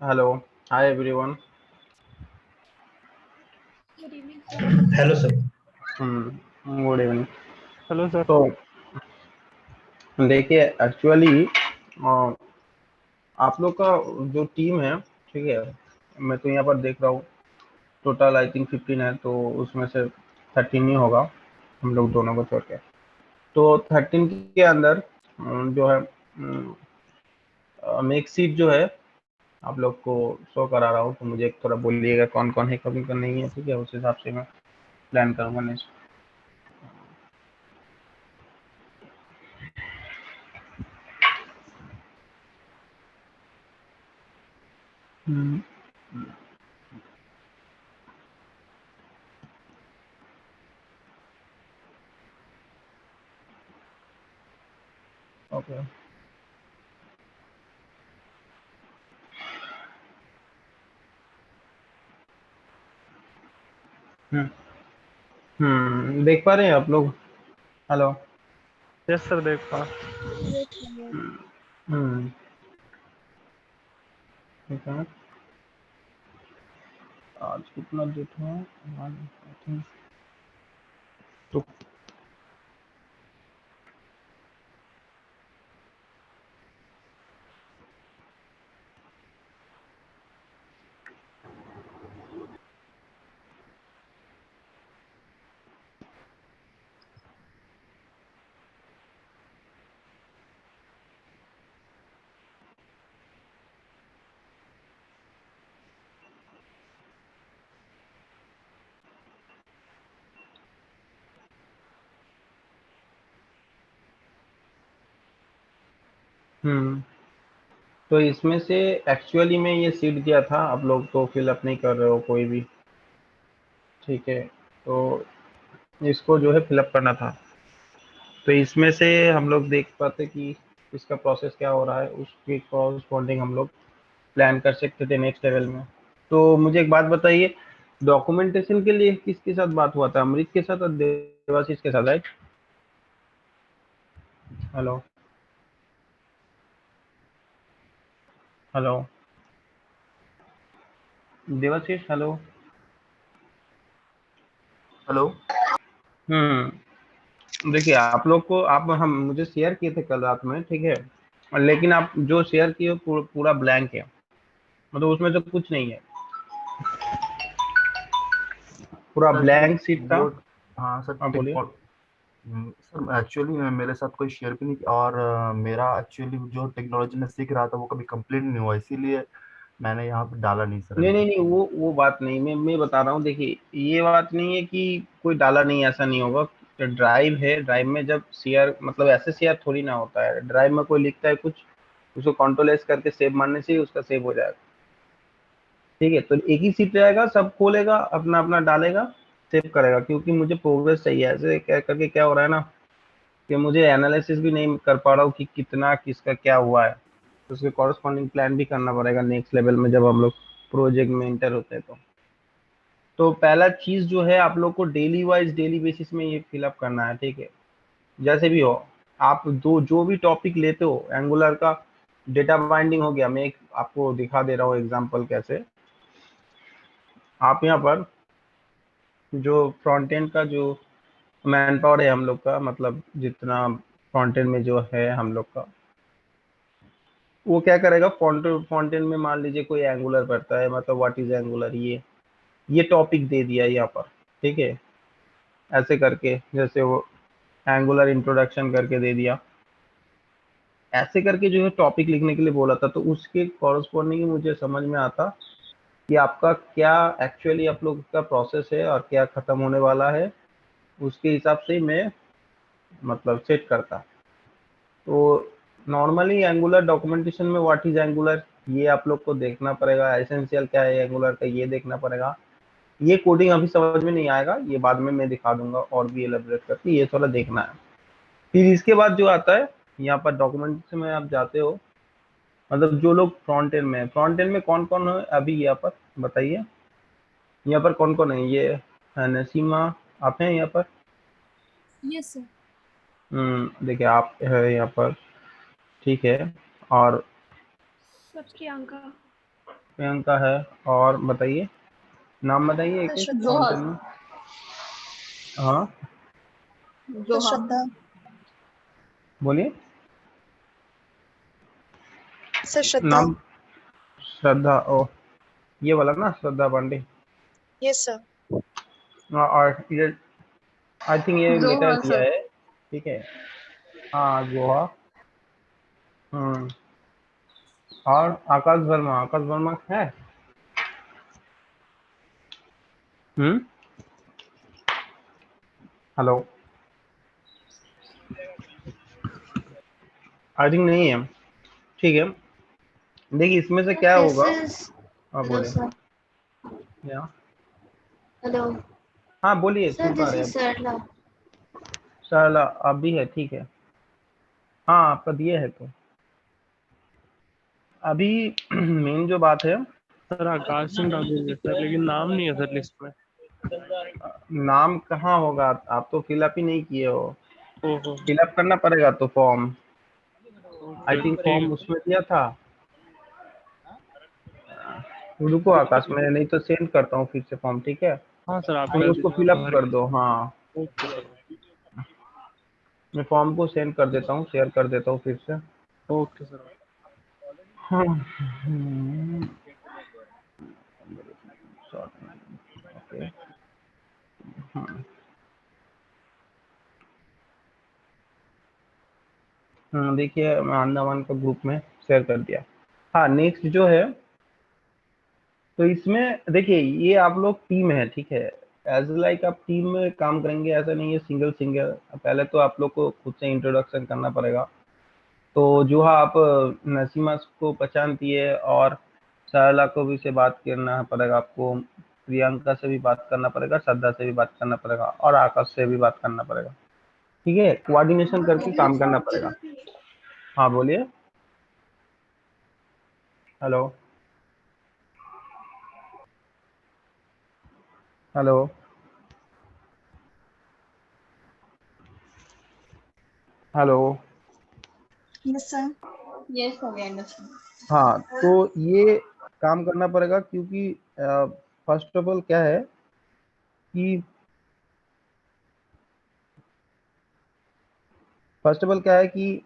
Hello. Hi everyone. Good evening, sir. Hello sir. Good evening. Hello sir. तो देखिए actually आप लोग का जो टीम है, ठीक है, मैं तो यहाँ पर देख रहा हूँ टोटल आई थिंक 15 है, तो उसमें से 13 ही होगा हम लोग दोनों को छोड़ के। तो 13 के अंदर जो है मेक सीट जो है आप लोग को शो करा रहा हूँ, तो मुझे थोड़ा बोलिएगा कौन कौन है, कभी कौन नहीं है, ठीक है, उस हिसाब से मैं प्लान करूँगा नेक्स्ट। ओके। देख पा रहे हैं आप लोग? हेलो। यस सर, देख पा। Wait a minute. हम्म ठीक है। आज कितना डेट है? वन, आई थिंक तो हम्म तो इसमें से एक्चुअली में ये सीट दिया था, आप लोग तो फिलअप नहीं कर रहे हो कोई भी, ठीक है, तो इसको जो है फिलअप करना था। तो इसमें से हम लोग देख पाते कि इसका प्रोसेस क्या हो रहा है, उसके कॉरस्पॉन्डिंग हम लोग प्लान कर सकते थे नेक्स्ट लेवल में। तो मुझे एक बात बताइए, डॉक्यूमेंटेशन के लिए किसके साथ बात हुआ था? अमृत के साथ और देवाशीष के साथ, right? Hello hello Devashish, hello. Hello. देखिए आप लोग को, आप हम मुझे शेयर किए थे कल रात में, ठीक है, लेकिन आप जो शेयर किए पूरा ब्लैंक है, मतलब उसमें से कुछ नहीं है, पूरा सर एक्चुअली ब्लैंक सीट था। वो, हाँ सर आप बोलिए। सर एक्चुअली मेरे साथ कोई शेयर भी नहीं किया, और मेरा एक्चुअली जो टेक्नोलॉजी में सीख रहा था वो कभी कंप्लीट नहीं हुआ, इसीलिए मैंने यहाँ पे डाला नहीं सर नहीं अभी नहीं तक। नहीं, वो बात नहीं, मैं बता रहा हूँ, देखिए ये बात नहीं है कि कोई डाला नहीं, ऐसा नहीं होगा। ड्राइव है, ड्राइव में जब शेयर, मतलब ऐसे शेयर थोड़ी ना होता है, ड्राइव में कोई लिखता है कुछ, उसको कंट्रोल एस करके सेव मारने से ही उसका सेव हो जाएगा, ठीक है। तो एक ही सीट रहेगा, सब खोलेगा, अपना अपना डालेगा, सेव करेगा, क्योंकि मुझे प्रोग्रेस चाहिए। ऐसे क्या करके क्या हो रहा है ना, कि मुझे एनालिसिस भी नहीं कर पा रहा हूँ कि कितना किसका क्या हुआ है, तो उसके कॉरस्पॉन्डिंग प्लान भी करना पड़ेगा नेक्स्ट लेवल में जब हम लोग प्रोजेक्ट में इंटर होते हैं। तो पहला चीज जो है, आप लोग को डेली वाइज डेली बेसिस में ये फिलअप करना है, ठीक है, जैसे भी हो। आप दो जो भी टॉपिक लेते हो, एंगुलर का डेटा बाइंडिंग हो गया, मैं एक आपको दिखा दे रहा हूँ एग्जांपल कैसे। आप यहाँ पर जो फ्रंट एंड का जो मैन पावर है हम लोग का, मतलब जितना फ्रंट एंड में जो है हम लोग का, वो क्या करेगा, फ्रंट एंड में मान लीजिए कोई एंगुलर पढ़ता है, मतलब व्हाट इज एंगुलर, ये टॉपिक दे दिया यहाँ पर, ठीक है, ऐसे करके, जैसे वो एंगुलर इंट्रोडक्शन करके दे दिया, ऐसे करके जो है टॉपिक लिखने के लिए बोला था। तो उसके कॉरस्पॉन्डिंग मुझे समझ में आता कि आपका क्या एक्चुअली आप लोग का प्रोसेस है और क्या खत्म होने वाला है, उसके हिसाब से ही मैं मतलब सेट करता। तो नॉर्मली एंगुलर डॉक्यूमेंटेशन में व्हाट इज एंगुलर, ये आप लोग को देखना पड़ेगा, एसेंशियल क्या है एंगुलर का ये देखना पड़ेगा। ये कोडिंग अभी समझ में नहीं आएगा, ये बाद में मैं दिखा दूंगा और भी एलेबरेट करके, ये थोड़ा देखना है। फिर इसके बाद जो आता है, यहाँ पर डॉक्यूमेंटेशन में आप जाते हो, मतलब जो लोग फ्रंट एंड में, फ्रंट एंड में कौन कौन है अभी यहाँ पर बताइए, यहाँ पर कौन कौन है? ये है नसीमा, आप हैं यहाँ पर? Yes, sir. देखिए आप है यहाँ पर, ठीक है, और Sir, Priyanka. प्रियंका है। और बताइए, नाम बताइए एक एक कौन जोहा तीनों। हाँ जोहा श्रद्धा बोलिए। सर श्रद्धा नाम श्रद्धा, ओ ये वाला ना, श्रद्धा पांडे। यस सर और ये आई थिंक ये लेटर जोहा किया सर है, ठीक है। हाँ गोहा। हम्म। और आकाश वर्मा, आकाश वर्मा है। हम्म। हेलो। आई थिंक नहीं है। ठीक है, देखिए इसमें से क्या दिस होगा। इज आप हेलो बोले। सर या हेलो हाँ बोलिए, सर सुन पा दिस रहे इज हैं। सरला सरला आप भी है, ठीक है। हाँ आपका दिए है तो अभी मेन जो बात है, सर आकाश सिंह डालेंगे सर, लेकिन नाम नहीं है सर लिस्ट में। नाम कहाँ होगा, आप तो फिलअप ही नहीं किए हो। ओहो। फिलअप करना पड़ेगा तो फॉर्म, आई ओके थिंक ठीक फॉर्म है। उसमें दिया था। रुको आकाश, मैं नहीं तो सेंड करता हूँ फिर से फॉर्म, ठीक है। हाँ सर आप तुम कर उसको दीजिए, मैं फिलअप भर कर के। दो, हाँ। Okay sir. मैं फॉर्म को सेंड कर देता हूँ, शेयर कर देता हूँ फिर से। Okay sir. हाँ। हम्म, ओके। हाँ। देखिए मैं अंडमान का ग्रुप में शेयर कर दिया। हाँ नेक्स्ट जो है, तो इसमें देखिए ये आप लोग टीम है, ठीक है। एज लाइक आप टीम में काम करेंगे, ऐसा नहीं है सिंगल सिंगल। पहले तो आप लोग को खुद से इंट्रोडक्शन करना पड़ेगा। तो जो आप नसीमा को पहचानती है, और सरला को भी से बात करना पड़ेगा आपको, प्रियंका से भी बात करना पड़ेगा, श्रद्धा से भी बात करना पड़ेगा, और आकाश से भी बात करना पड़ेगा, ठीक है। कोऑर्डिनेशन करके काम करना पड़ेगा। हाँ बोलिए। Hello. Hello. Hello. Yes sir yes sir we understand हाँ तो ये काम करना पड़ेगा, क्योंकि फर्स्ट ऑफ ऑल क्या है कि फर्स्ट ऑफ ऑल क्या है कि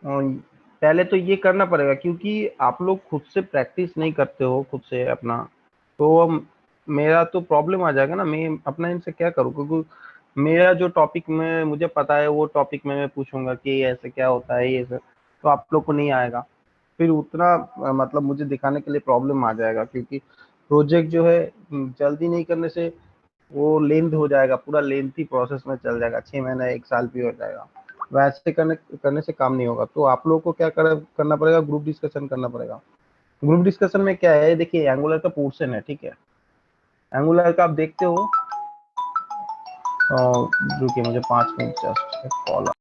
पहले तो ये करना पड़ेगा, क्योंकि आप लोग खुद से प्रैक्टिस नहीं करते हो खुद से अपना। तो मेरा तो प्रॉब्लम आ जाएगा ना, मैं अपना इनसे क्या करूँ, क्योंकि मेरा जो टॉपिक में मुझे पता है वो टॉपिक में मैं पूछूंगा कि ऐसे क्या होता है ये सब, तो आप लोग को नहीं आएगा। फिर उतना मतलब मुझे दिखाने के लिए प्रॉब्लम आ जाएगा, क्योंकि प्रोजेक्ट जो है जल्दी नहीं करने से वो लेंथ हो जाएगा, पूरा लेंथी प्रोसेस में चल जाएगा, 6 महीना 1 साल भी हो जाएगा। वैसे करने करने से काम नहीं होगा। तो आप लोगों को क्या करना पड़ेगा, ग्रुप डिस्कशन करना पड़ेगा। ग्रुप डिस्कशन में क्या है, देखिए एंगुलर का पोर्शन है, ठीक है। एंगुलर का आप देखते हो। रुकिए मुझे 5 minute just call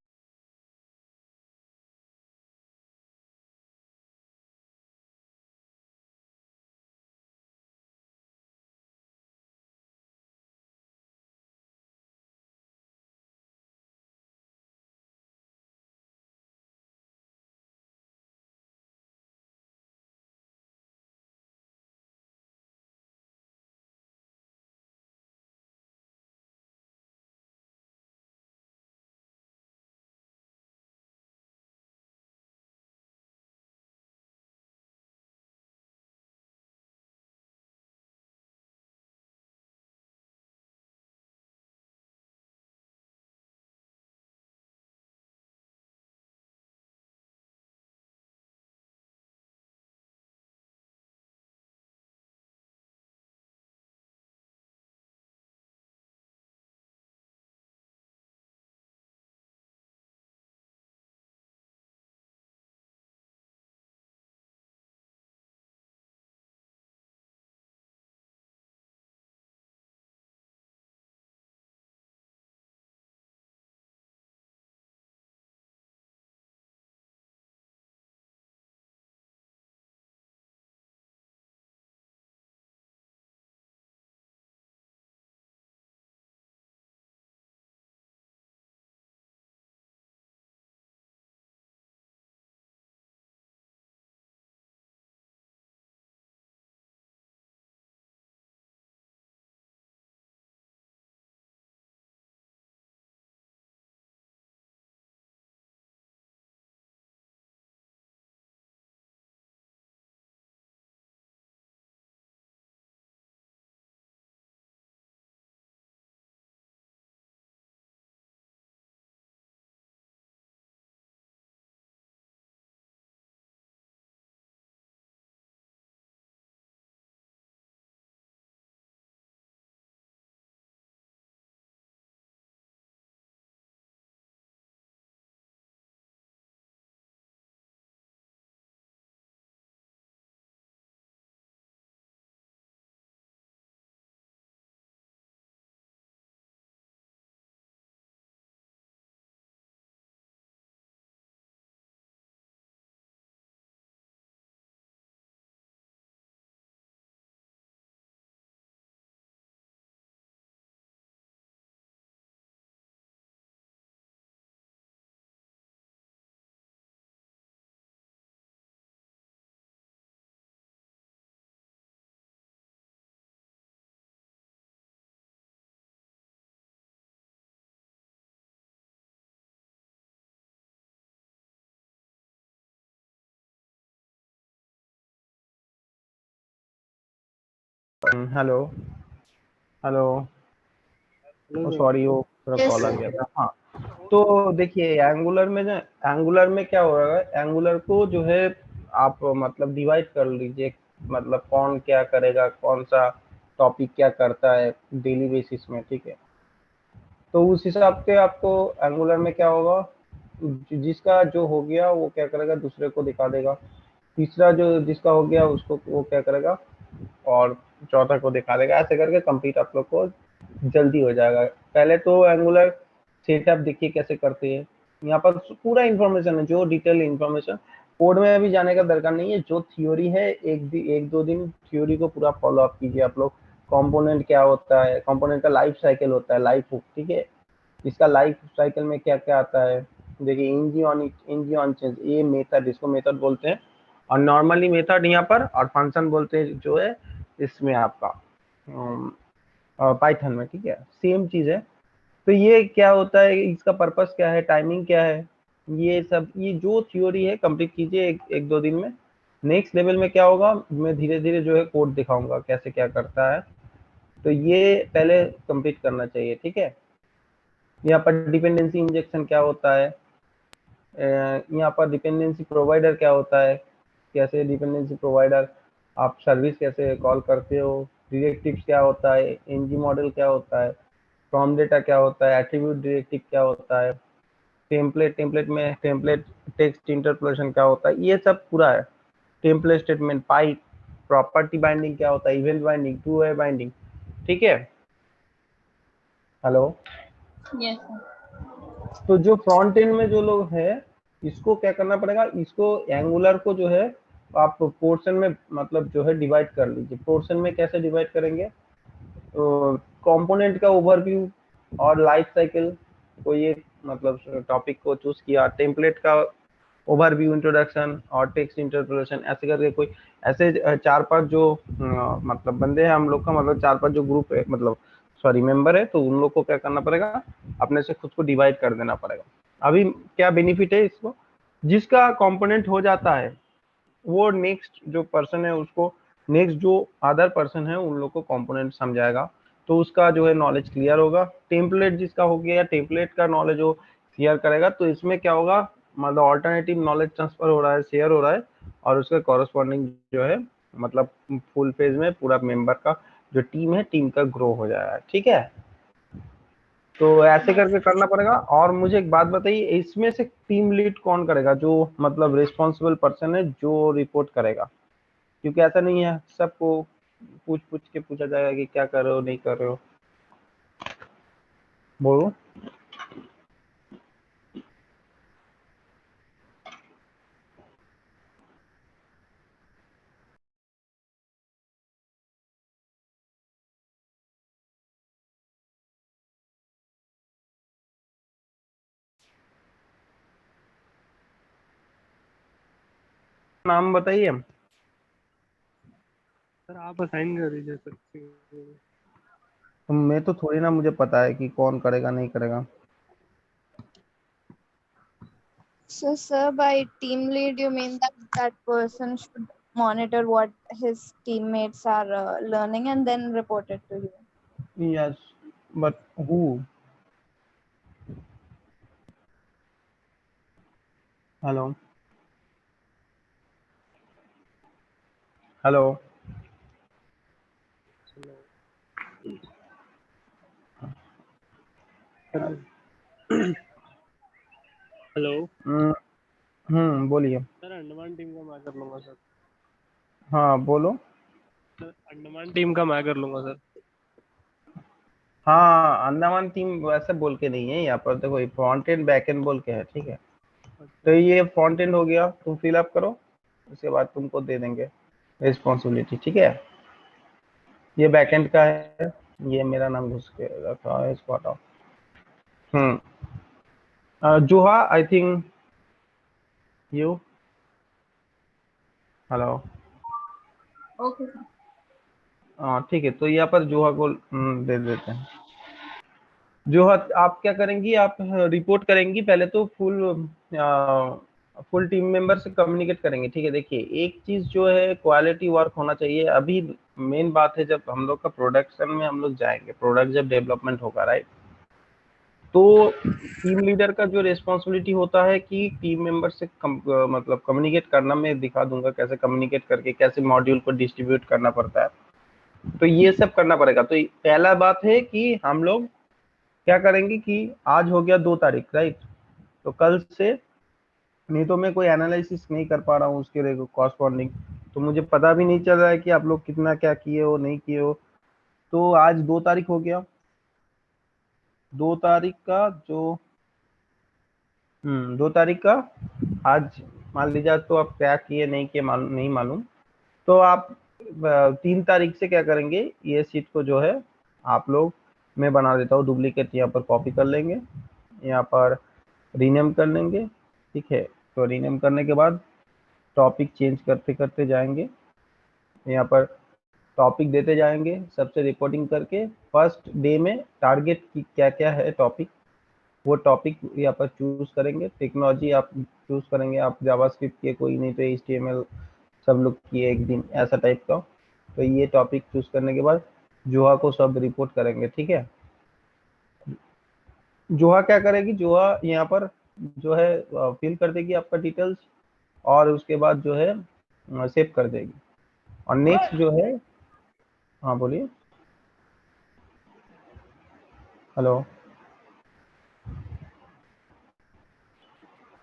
hello hello, sorry वो थोड़ा Yes, कॉल आ sir. गया था। हाँ, तो देखिए एंगुलर में जो एंगुलर में क्या हो रहा है, एंगुलर को जो है आप मतलब डिवाइड कर लीजिए, मतलब कौन क्या करेगा, कौन सा टॉपिक क्या करता है डेली बेसिस में, ठीक है। तो उस हिसाब से आपको एंगुलर में क्या होगा, जिसका जो हो गया वो क्या करेगा, दूसरे को दिखा देगा, तीसरा जो जिसका हो गया उसको वो क्या करेगा और चौथा को दिखा देगा। ऐसे करके कंप्लीट आप लोग को जल्दी हो जाएगा। पहले तो एंगुलर सेटअप देखिए कैसे करते हैं, यहाँ पर पूरा इंफॉर्मेशन है, जो डिटेल इंफॉर्मेशन, कोड में अभी जाने का दरकार नहीं है। जो थ्योरी है एक दो दिन थ्योरी को पूरा फॉलो अप कीजिए आप लोग। कंपोनेंट क्या होता है, कंपोनेंट का लाइफ साइकिल होता है, लाइफ हुक, ठीक है। इसका लाइफ साइकिल में क्या क्या आता है, देखिए इंजी ऑन चेंज, ये मेथड, इसको मेथड बोलते हैं, और नॉर्मली मेथड यहाँ पर, और फंक्शन बोलते हैं जो है इसमें आपका पाइथन में, ठीक है, सेम चीज है। तो ये क्या होता है, इसका पर्पस क्या है, टाइमिंग क्या है, ये सब, ये जो थ्योरी है कंप्लीट कीजिए एक दो दिन में। नेक्स्ट लेवल में क्या होगा, मैं धीरे धीरे जो है कोड दिखाऊंगा कैसे क्या करता है। तो ये पहले कंप्लीट करना चाहिए, ठीक है। यहाँ पर डिपेंडेंसी इंजेक्शन क्या होता है, यहाँ पर डिपेंडेंसी प्रोवाइडर क्या होता है, कैसे डिपेंडेंसी प्रोवाइडर आप सर्विस कैसे कॉल करते हो, डिरेक्टिव्स क्या होता है, एनजी मॉडल क्या होता है, फ्रॉम डेटा क्या होता है, एट्रीब्यूट डायरेक्टिव क्या होता है, टेम्पलेट में टेम्पलेट टेक्स्ट इंटरपोलेशन क्या होता है, ये सब पूरा है। Template statement, pipe, property binding क्या होता है, event binding, two way binding, ठीक है। हेलो। Yes, sir. तो जो फ्रंट एंड में जो लोग है, इसको क्या करना पड़ेगा, इसको एंगुलर को जो है आप पोर्शन में मतलब जो है डिवाइड कर लीजिए। पोर्शन में कैसे डिवाइड करेंगे, तो कंपोनेंट का ओवरव्यू और लाइफ साइकिल को ये मतलब टॉपिक को चूज किया, टेम्पलेट का ओवरव्यू, इंट्रोडक्शन और टेक्स्ट इंटरप्रिटेशन, ऐसे करके कोई ऐसे चार पांच जो मतलब बंदे हैं हम लोग का, मतलब चार पांच जो ग्रुप है, मतलब सॉरी मेंबर है, तो उन लोग को क्या करना पड़ेगा, अपने से खुद को डिवाइड कर देना पड़ेगा। अभी क्या बेनिफिट है इसको, जिसका कंपोनेंट हो जाता है वो नेक्स्ट जो पर्सन है उसको, नेक्स्ट जो अदर पर्सन है उन लोग को कंपोनेंट समझाएगा, तो उसका जो है नॉलेज क्लियर होगा। टेम्पलेट जिसका हो गया, टेम्पलेट का नॉलेज वो शेयर करेगा, तो इसमें क्या होगा, मतलब ऑल्टरनेटिव नॉलेज ट्रांसफर हो रहा है, शेयर हो रहा है, और उसका कॉरेस्पॉन्डिंग जो है मतलब फुल पेज में पूरा मेंबर का जो टीम है, टीम का ग्रो हो जाएगा, ठीक है। तो ऐसे करके करना पड़ेगा। और मुझे एक बात बताइए, इसमें से टीम लीड कौन करेगा, जो मतलब रिस्पॉन्सिबल पर्सन है जो रिपोर्ट करेगा, क्योंकि ऐसा नहीं है सबको पूछ पूछ के पूछा जाएगा कि क्या कर रहे हो, नहीं कर रहे हो, बोलो। नाम बताइए। सर आप असाइन कर दीजिए सर। तो मैं तो थोड़ी ना मुझे पता है कि कौन करेगा नहीं करेगा। So, sir, by team lead, you mean that that person should monitor what his teammates are learning and then report it to you. Yes, but who, hello hello. Hello बोलिए। सर, अंडमान टीम का मैं कर लूंगा sir. हाँ बोलो। Sir Andaman team का मैं कर लूंगा सर। हाँ, अंडमान टीम वैसे बोल के नहीं है, यहाँ पर देखो फ्रंट एंड बैक एंड बोल के है, ठीक है। तो अच्छा ये फ्रंट एंड हो गया, तुम फिल अप करो, उसके बाद तुमको दे देंगे रिस्पॉन्सिबिलिटी, ठीक है। ये बैक एंड का है, ये मेरा नाम घुस के रखा है, इसको हटाओ। Zuha, I think you, hello. Okay, sir. हाँ ठीक है, तो यहाँ पर जुहा को दे देते हैं। जुहा, आप क्या करेंगी, आप रिपोर्ट करेंगी पहले तो फुल फुल टीम मेंबर से कम्युनिकेट करेंगे, ठीक है। देखिए एक चीज जो है क्वालिटी वर्क होना चाहिए। अभी मेन बात है जब हम लोग का प्रोडक्शन में हम लोग जाएंगे, प्रोडक्ट जब डेवलपमेंट होगा, राइट, तो टीम लीडर का जो रिस्पॉन्सिबिलिटी होता है कि टीम मेंबर से मतलब कम्युनिकेट करना, मैं दिखा दूंगा कैसे कम्युनिकेट करके कैसे मॉड्यूल को डिस्ट्रीब्यूट करना पड़ता है, तो ये सब करना पड़ेगा। तो पहला बात है कि हम लोग क्या करेंगे कि आज हो गया 2 तारीख, राइट, तो कल से, नहीं तो मैं कोई एनालिसिस नहीं कर पा रहा हूँ उसके कॉरस्पॉन्डिंग, तो मुझे पता भी नहीं चल रहा है कि आप लोग कितना क्या किए हो नहीं किए हो। तो आज 2 तारीख हो गया, 2 तारीख का जो 2 तारीख का आज मान लीजिए, तो आप क्या किए नहीं किए मालूम नहीं मालूम, तो आप 3 तारीख से क्या करेंगे, ये शीट को जो है आप लोग, मैं बना देता हूँ डुप्लीकेट, यहाँ पर कॉपी कर लेंगे, यहाँ पर रीनेम कर लेंगे, ठीक है। तो रीनेम करने के बाद टॉपिक चेंज करते करते जाएंगे, यहाँ पर टॉपिक देते जाएंगे, सबसे रिपोर्टिंग करके फर्स्ट डे में टारगेट की क्या क्या है टॉपिक, वो टॉपिक यहाँ पर चूज करेंगे। टेक्नोलॉजी आप चूज करेंगे, आप जावास्क्रिप्ट के कोई, नहीं तो HTML सब लोग किए एक दिन, ऐसा टाइप का। तो ये टॉपिक चूज करने के बाद जोहा को सब रिपोर्ट करेंगे, ठीक है। जोहा क्या करेगी, जोहा यहाँ पर जो है फिल कर देगी आपका डिटेल्स, और उसके बाद जो है सेव कर देगी। और नेक्स्ट जो है, हाँ बोलिए, हेलो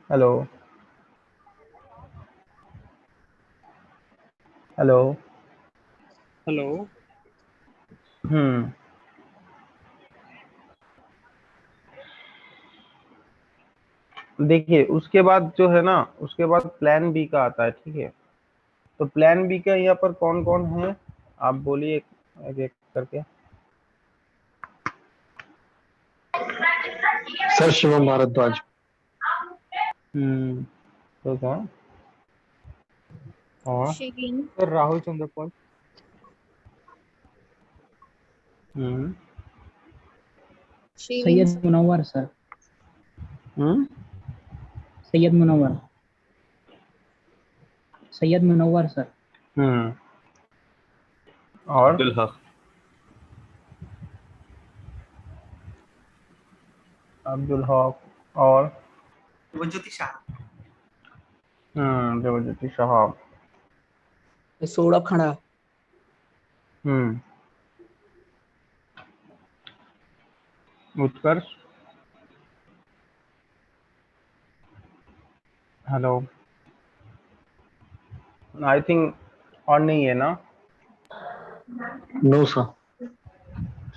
हेलो हेलो। हेलो। हम्म देखिए उसके बाद जो है ना, उसके बाद प्लान बी का आता है, ठीक है। तो प्लान बी का यहाँ पर कौन कौन है, आप बोलिए एक एक करके। सर शिवम भारद्वाज। तो क्या, और Shigin. सर राहुल चंद्रपाल। हम्म Shigin. सैयद मुनव्वर सर। हम्म सैयद मुनव्वर। सैयद मुनव्वर सर। हम्म और अब्दुल हक। अब्दुल हक, और देवज्योति शाह। देवज्योति साहब। सौरभ खड़ा। हम्म उत्कर्ष, हेलो, आई थिंक और नहीं है ना, नो सर।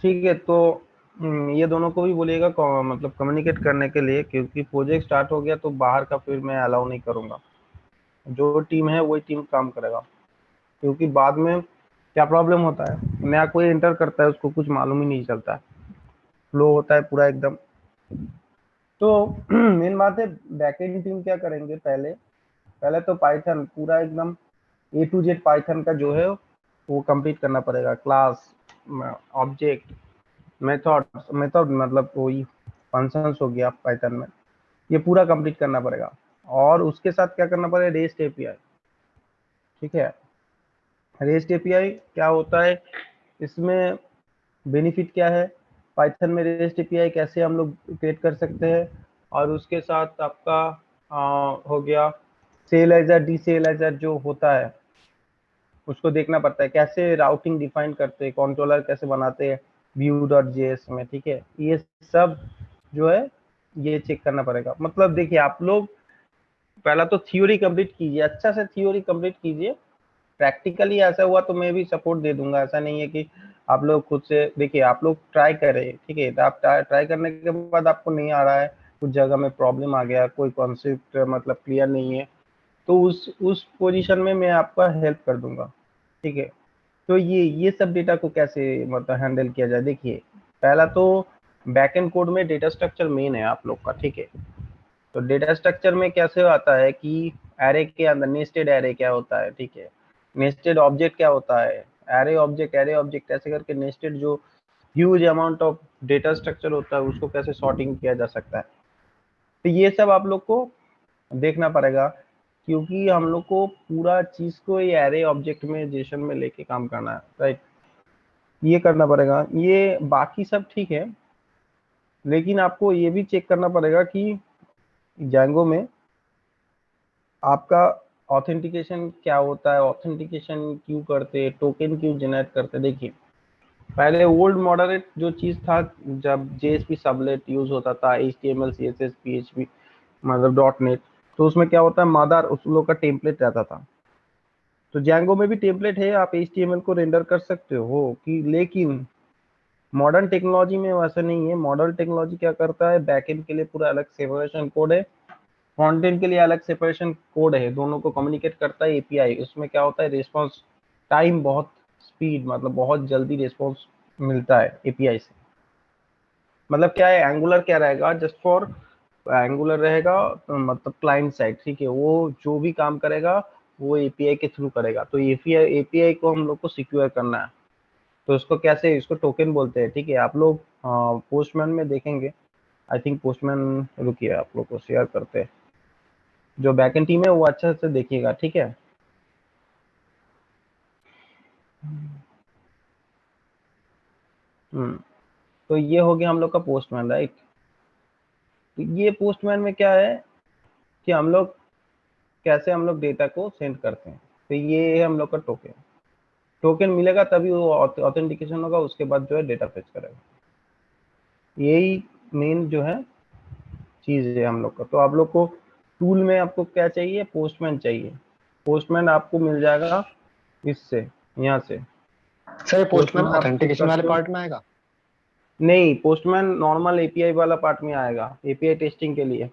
ठीक है। तो ये दोनों को भी बोलिएगा मतलब कम्युनिकेट करने के लिए, क्योंकि प्रोजेक्ट स्टार्ट हो गया तो बाहर का फिर मैं अलाउ नहीं करूँगा, जो टीम है वही टीम काम करेगा। क्योंकि बाद में क्या प्रॉब्लम होता है, नया कोई एंटर करता है उसको कुछ मालूम ही नहीं चलता है, फ्लो होता है पूरा एकदम। तो मेन बात है, बैकएंड टीम क्या करेंगे, पहले पहले तो पाइथन पूरा एकदम A to Z पाइथन का जो है वो कंप्लीट करना पड़ेगा। क्लास, ऑब्जेक्ट, मेथड, मेथड मतलब वही फंक्शंस हो गया पाइथन में, ये पूरा कंप्लीट करना पड़ेगा। और उसके साथ क्या करना पड़ेगा, रेस्ट एपीआई, ठीक है। रेस्ट एपीआई क्या होता है, इसमें बेनिफिट क्या है, पाइथन में रेस्ट एपीआई कैसे हम लोग क्रिएट कर सकते हैं, और उसके साथ आपका हो गया सेलाइजर डीसेलाइजर जो होता है उसको देखना पड़ता है, कैसे राउटिंग डिफाइन करते हैं, कंट्रोलर कैसे बनाते हैं Vue.js में, ठीक है। ये सब जो है ये चेक करना पड़ेगा। मतलब देखिए आप लोग पहला तो थ्योरी कंप्लीट कीजिए, अच्छा से थ्योरी कंप्लीट कीजिए। प्रैक्टिकली ऐसा हुआ तो मैं भी सपोर्ट दे दूंगा, ऐसा नहीं है कि आप लोग खुद से, देखिए आप लोग ट्राई करें, ठीक है। तो आप ट्राई करने के बाद आपको नहीं आ रहा है, कुछ जगह में प्रॉब्लम आ गया, कोई कॉन्सेप्ट मतलब क्लियर नहीं है, तो उस पोजीशन में मैं आपका हेल्प कर दूंगा, ठीक है। तो ये सब डेटा को कैसे मतलब हैंडल किया जाए, देखिए पहला तो बैकएंड कोड में डेटा स्ट्रक्चर मेन है आप लोग का, ठीक है। तो डेटा स्ट्रक्चर में कैसे आता है कि एरे के अंदर नेस्टेड एरे क्या होता है, ठीक है। नेस्टेड ऑब्जेक्ट क्या होता है, एरे ऑब्जेक्ट ऐसे करके नेस्टेड जो huge amount of data structure होता है उसको कैसे सॉर्टिंग किया जा सकता है। तो ये सब आप लोग को देखना पड़ेगा, क्योंकि हम लोग को पूरा चीज को ये एरे ऑब्जेक्ट में जेसन में लेके काम करना है, राइट। ये करना पड़ेगा, ये बाकी सब ठीक है, लेकिन आपको ये भी चेक करना पड़ेगा कि जैंगो में आपका ऑथेंटिकेशन क्या होता है, ऑथेंटिकेशन क्यों करते, टोकन क्यों जनरेट करते। देखिए पहले ओल्ड मॉडरेट जो चीज था, जब जेएसपी सबलेट यूज होता था, HTML CSS PHP मतलब .NET, तो उसमें क्या होता है, मदर उस लोग का टेम्पलेट रहता था। तो जैंगो में भी टेम्पलेट है, आप HTML को रेंडर कर सकते हो कि, लेकिन मॉडर्न टेक्नोलॉजी में वैसा नहीं है। मॉडर्न टेक्नोलॉजी क्या करता है, बैकएंड के लिए पूरा अलग सेपरेशन कोड है, फ्रंट एंड के लिए अलग सेपरेशन कोड है, दोनों को कम्युनिकेट करता है एपीआई। उसमें क्या होता है, रिस्पांस टाइम बहुत स्पीड, मतलब बहुत जल्दी रिस्पांस मिलता है एपीआई से। मतलब क्या है, एंगुलर क्या रहेगा, जस्ट फॉर एंगुलर रहेगा, तो मतलब क्लाइंट साइड, ठीक है, वो जो भी काम करेगा वो एपीआई के थ्रू करेगा। तो एपीआई को हम लोग को सिक्योर करना है, तो उसको कैसे, इसको टोकन बोलते हैं, ठीक है। आप लोग पोस्टमैन में देखेंगे, आई थिंक पोस्टमैन, रुकिए आप लोग को शेयर करते हैं, जो बैकएंड टीम है वो अच्छा से देखिएगा, ठीक है। तो ये हो गया हम लोग का पोस्टमैन, राइट। तो ये पोस्टमैन में क्या है कि हम लोग कैसे हम लोग डेटा को सेंड करते हैं। तो ये है हम लोग का टोकन, टोकन मिलेगा तभी वो ऑथेंटिकेशन होगा, उसके बाद जो है डेटा फेच करेगा। यही मेन जो है चीज है हम लोग का। तो आप लोग को टूल में आपको क्या चाहिए, पोस्टमैन चाहिए। पोस्टमैन आपको मिल जाएगा इससे, यहाँ से। सर पोस्टमैन पोस्टमैन आप चेक ऑथेंटिकेशन वाले करते हो, पार्ट में आएगा? नहीं, पोस्टमैन नॉर्मल एपीआई वाला पार्ट में आएगा, एपीआई टेस्टिंग के लिए,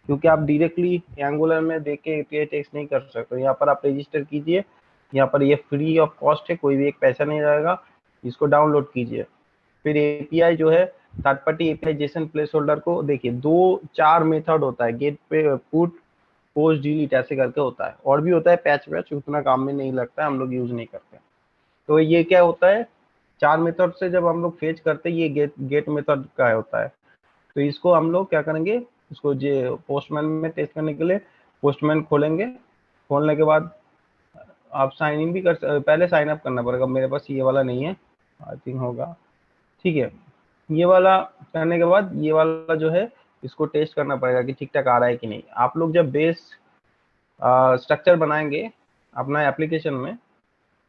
क्योंकि आप डायरेक्टली एंगुलर में देख के एपीआई टेस्ट नहीं कर सकते। यहाँ पर आप रजिस्टर कीजिए, यहाँ पर ये फ्री ऑफ कॉस्ट है, कोई भी एक पैसा नहीं रहेगा, इसको डाउनलोड कीजिए। फिर एपीआई जो है, third party API Jason place holder को देखिए, 2-4 मेथड होता है, गेट पे, पुट, पोस्ट, डिलीट, ऐसे करके होता है, और भी होता है पैच वैच, उतना काम में नहीं लगता है, हम लोग यूज नहीं करते। तो ये क्या होता है, 4 मेथड से जब हम लोग फेच करते हैं, ये गेट मेथड का होता है। तो इसको हम लोग क्या करेंगे, इसको जो पोस्टमैन में टेस्ट करने के लिए पोस्टमैन खोलेंगे, खोलने के बाद आप साइन इन भी पहले साइन अप करना पड़ेगा, मेरे पास ये वाला नहीं है, आई थिंक होगा, ठीक है। ये वाला करने के बाद ये वाला जो है, इसको टेस्ट करना पड़ेगा कि ठीक ठाक आ रहा है कि नहीं। आप लोग जब बेस स्ट्रक्चर बनाएंगे अपना एप्लीकेशन में,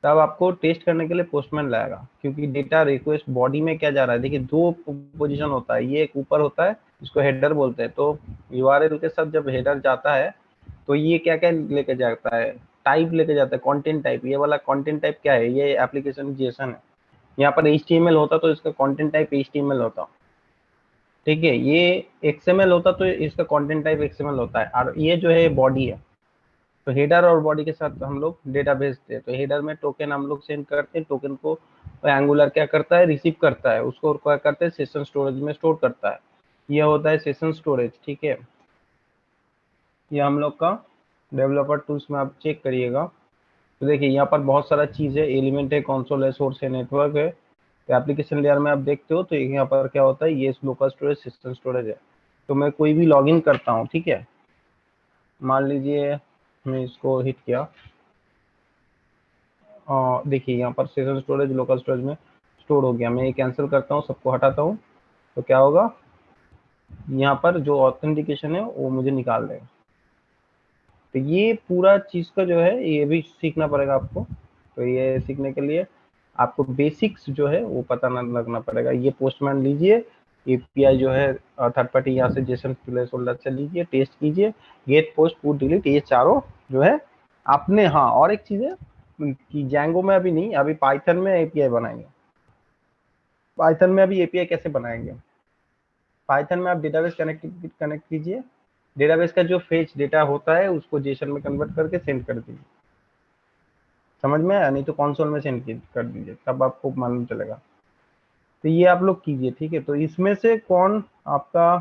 तब आपको टेस्ट करने के लिए पोस्टमैन लाएगा, क्योंकि डेटा रिक्वेस्ट बॉडी में क्या जा रहा है। देखिए 2 पोजीशन होता है, ये एक ऊपर होता है, इसको हेडर बोलते हैं। तो यूआरएल के साथ जब हेडर जाता है, तो ये क्या क्या लेके जाता है, टाइप लेके जाता है, कंटेंट टाइप। ये वाला कंटेंट टाइप क्या है, ये एप्लीकेशन जेसन है। यहाँ पर HTML होता तो इसका कंटेंट टाइप HTML होता, ठीक है। ये XML होता तो इसका कंटेंट टाइप XML होता है, और ये जो है बॉडी है। तो हेडर और बॉडी के साथ हम लोग डेटा भेजते हैं। तो हेडर में टोकन हम लोग सेंड करते हैं, टोकन को एंगुलर क्या करता है, रिसीव करता है, उसको क्या करते हैं, सेशन स्टोरेज में स्टोर करता है। यह होता है सेशन स्टोरेज, ठीक है। ये हम लोग का डेवलपर टूल्स में आप चेक करिएगा, तो देखिए यहाँ पर बहुत सारा चीज़ है, एलिमेंट है, कंसोल है, सोर्स है, नेटवर्क है। तो एप्लीकेशन लेयर में आप देखते हो, तो यहाँ पर क्या होता है, ये लोकल स्टोरेज, सिस्टम स्टोरेज है। तो मैं कोई भी लॉगिन करता हूँ, ठीक है, मान लीजिए मैं इसको हिट किया, देखिए यहाँ पर सेशन स्टोरेज लोकल स्टोरेज में स्टोर हो गया। मैं ये कैंसिल करता हूँ, सबको हटाता हूँ, तो क्या होगा, यहाँ पर जो ऑथेंटिकेशन है वो मुझे निकाल देगा। तो ये पूरा चीज़ का जो है, ये भी सीखना पड़ेगा आपको। तो ये सीखने के लिए आपको बेसिक्स जो है वो पता लगना पड़ेगा। ये पोस्टमैन लीजिए, एपीआई जो है थर्ड पार्टी यहाँ से जेसन प्लेस होल्डर से लीजिए, टेस्ट कीजिए, गेट, पोस्ट, पुट, डिलीट, ये चारों जो है आपने। हाँ, और एक चीज़ है कि जैंगो में अभी नहीं, अभी पाइथन में एपीआई बनाएंगे। पाइथन में अभी एपीआई कैसे बनाएंगे, पाइथन में आप डेटाबेस कनेक्ट कीजिए, डेटाबेस का जो फेच डेटा होता है उसको जेसन में कन्वर्ट करके सेंड कर दीजिए। समझ में आया, नहीं तो कंसोल में सेंड कर दीजिए, तब आपको मालूम चलेगा। तो ये आप लोग कीजिए, ठीक है। तो इसमें से कौन आपका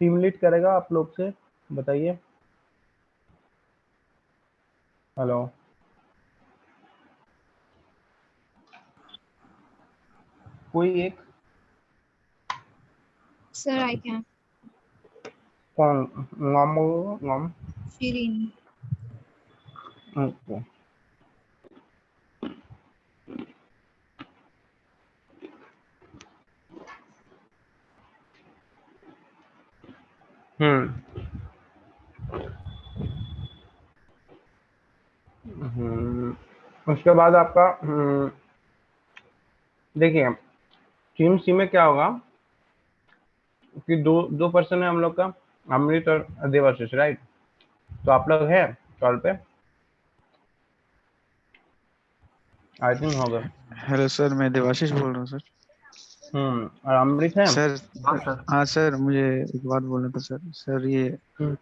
टीम लीड करेगा, आप लोग से बताइए। हेलो, कोई एक, Sir, I can. कौन? ngom ngom? Shireen. ओके। उसके बाद आपका देखिए टीम सी में क्या होगा कि दो दो पर्सन है हम लोग का, अमृत और देवाशीष, राइट? तो आप लोग है कॉल पे? आई थिंक होगा। हेलो सर, मैं देवाशीष बोल रहा हूँ सर। और अमृत है? सर हाँ सर। हाँ सर, मुझे एक बात बोलना था सर। सर ये हम्म,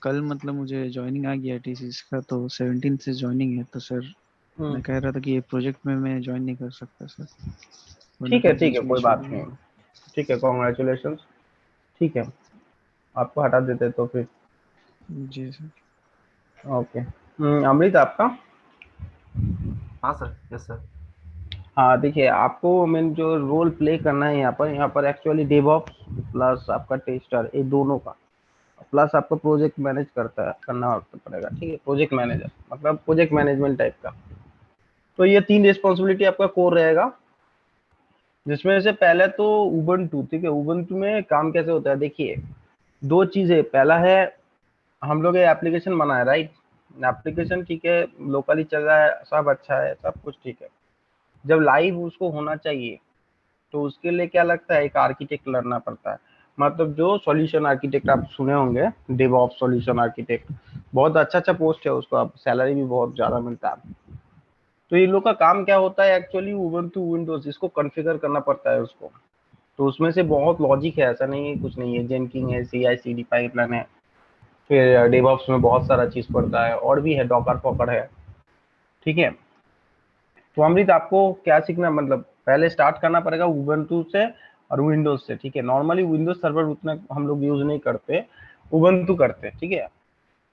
कल मतलब मुझे ज्वाइनिंग आ गया टीसीएस का, तो 17 से ज्वाइनिंग है। तो सर हम्म। मैं कह रहा था कि ये प्रोजेक्ट में मैं ज्वाइन नहीं कर सकता सर, वरना ठीक है कुछ इशू कोई इशू बात भी नहीं। है। ठीक है, कॉन्ग्रेचुलेशन। ठीक है, आपको हटा देते तो फिर। जी सर। ओके। अमृत आपका? हाँ सर, यस सर। हाँ देखिए, आपको मैं जो रोल प्ले करना है यहाँ पर एक्चुअली डेवऑप्स प्लस आपका टेस्टर, ये दोनों का, प्लस आपको प्रोजेक्ट मैनेज करना पड़ेगा। ठीक है, प्रोजेक्ट मैनेजर मतलब प्रोजेक्ट मैनेजमेंट टाइप का। तो ये 3 रिस्पॉन्सिबिलिटी आपका कोर रहेगा, जिसमें से पहले तो उबंटू। ठीक है, उबंटू में काम कैसे होता है देखिए, 2 चीजें। पहला है हम लोग ये एप्लीकेशन बनाए, राइट? एप्लीकेशन ठीक है, लोकली चल रहा है, सब अच्छा है, सब कुछ ठीक है। जब लाइव उसको होना चाहिए तो उसके लिए क्या लगता है, एक आर्किटेक्ट लड़ना पड़ता है। मतलब जो सॉल्यूशन आर्किटेक्ट आप सुने होंगे, डेवऑप्स सॉल्यूशन आर्किटेक्ट, बहुत अच्छा पोस्ट है उसको, आप सैलरी भी बहुत ज्यादा मिलता है। तो ये लोग का काम क्या होता है एक्चुअली, उबंटू विंडोज इसको कॉन्फ़िगर करना पड़ता है उसको। तो उसमें से बहुत लॉजिक है, ऐसा नहीं है कुछ नहीं है। जेनकिंग है, CI/CD पाइपलाइन है, फिर डेवऑप्स में बहुत सारा चीज पड़ता है, और भी है, डॉकर फॉकर है। ठीक है, तो अमृत आपको क्या सीखना, मतलब पहले स्टार्ट करना पड़ेगा उबंटू से और विंडोज से। ठीक है, नॉर्मली विंडोज सर्वर उतना हम लोग यूज नहीं करते, उबंटू करते। ठीक है,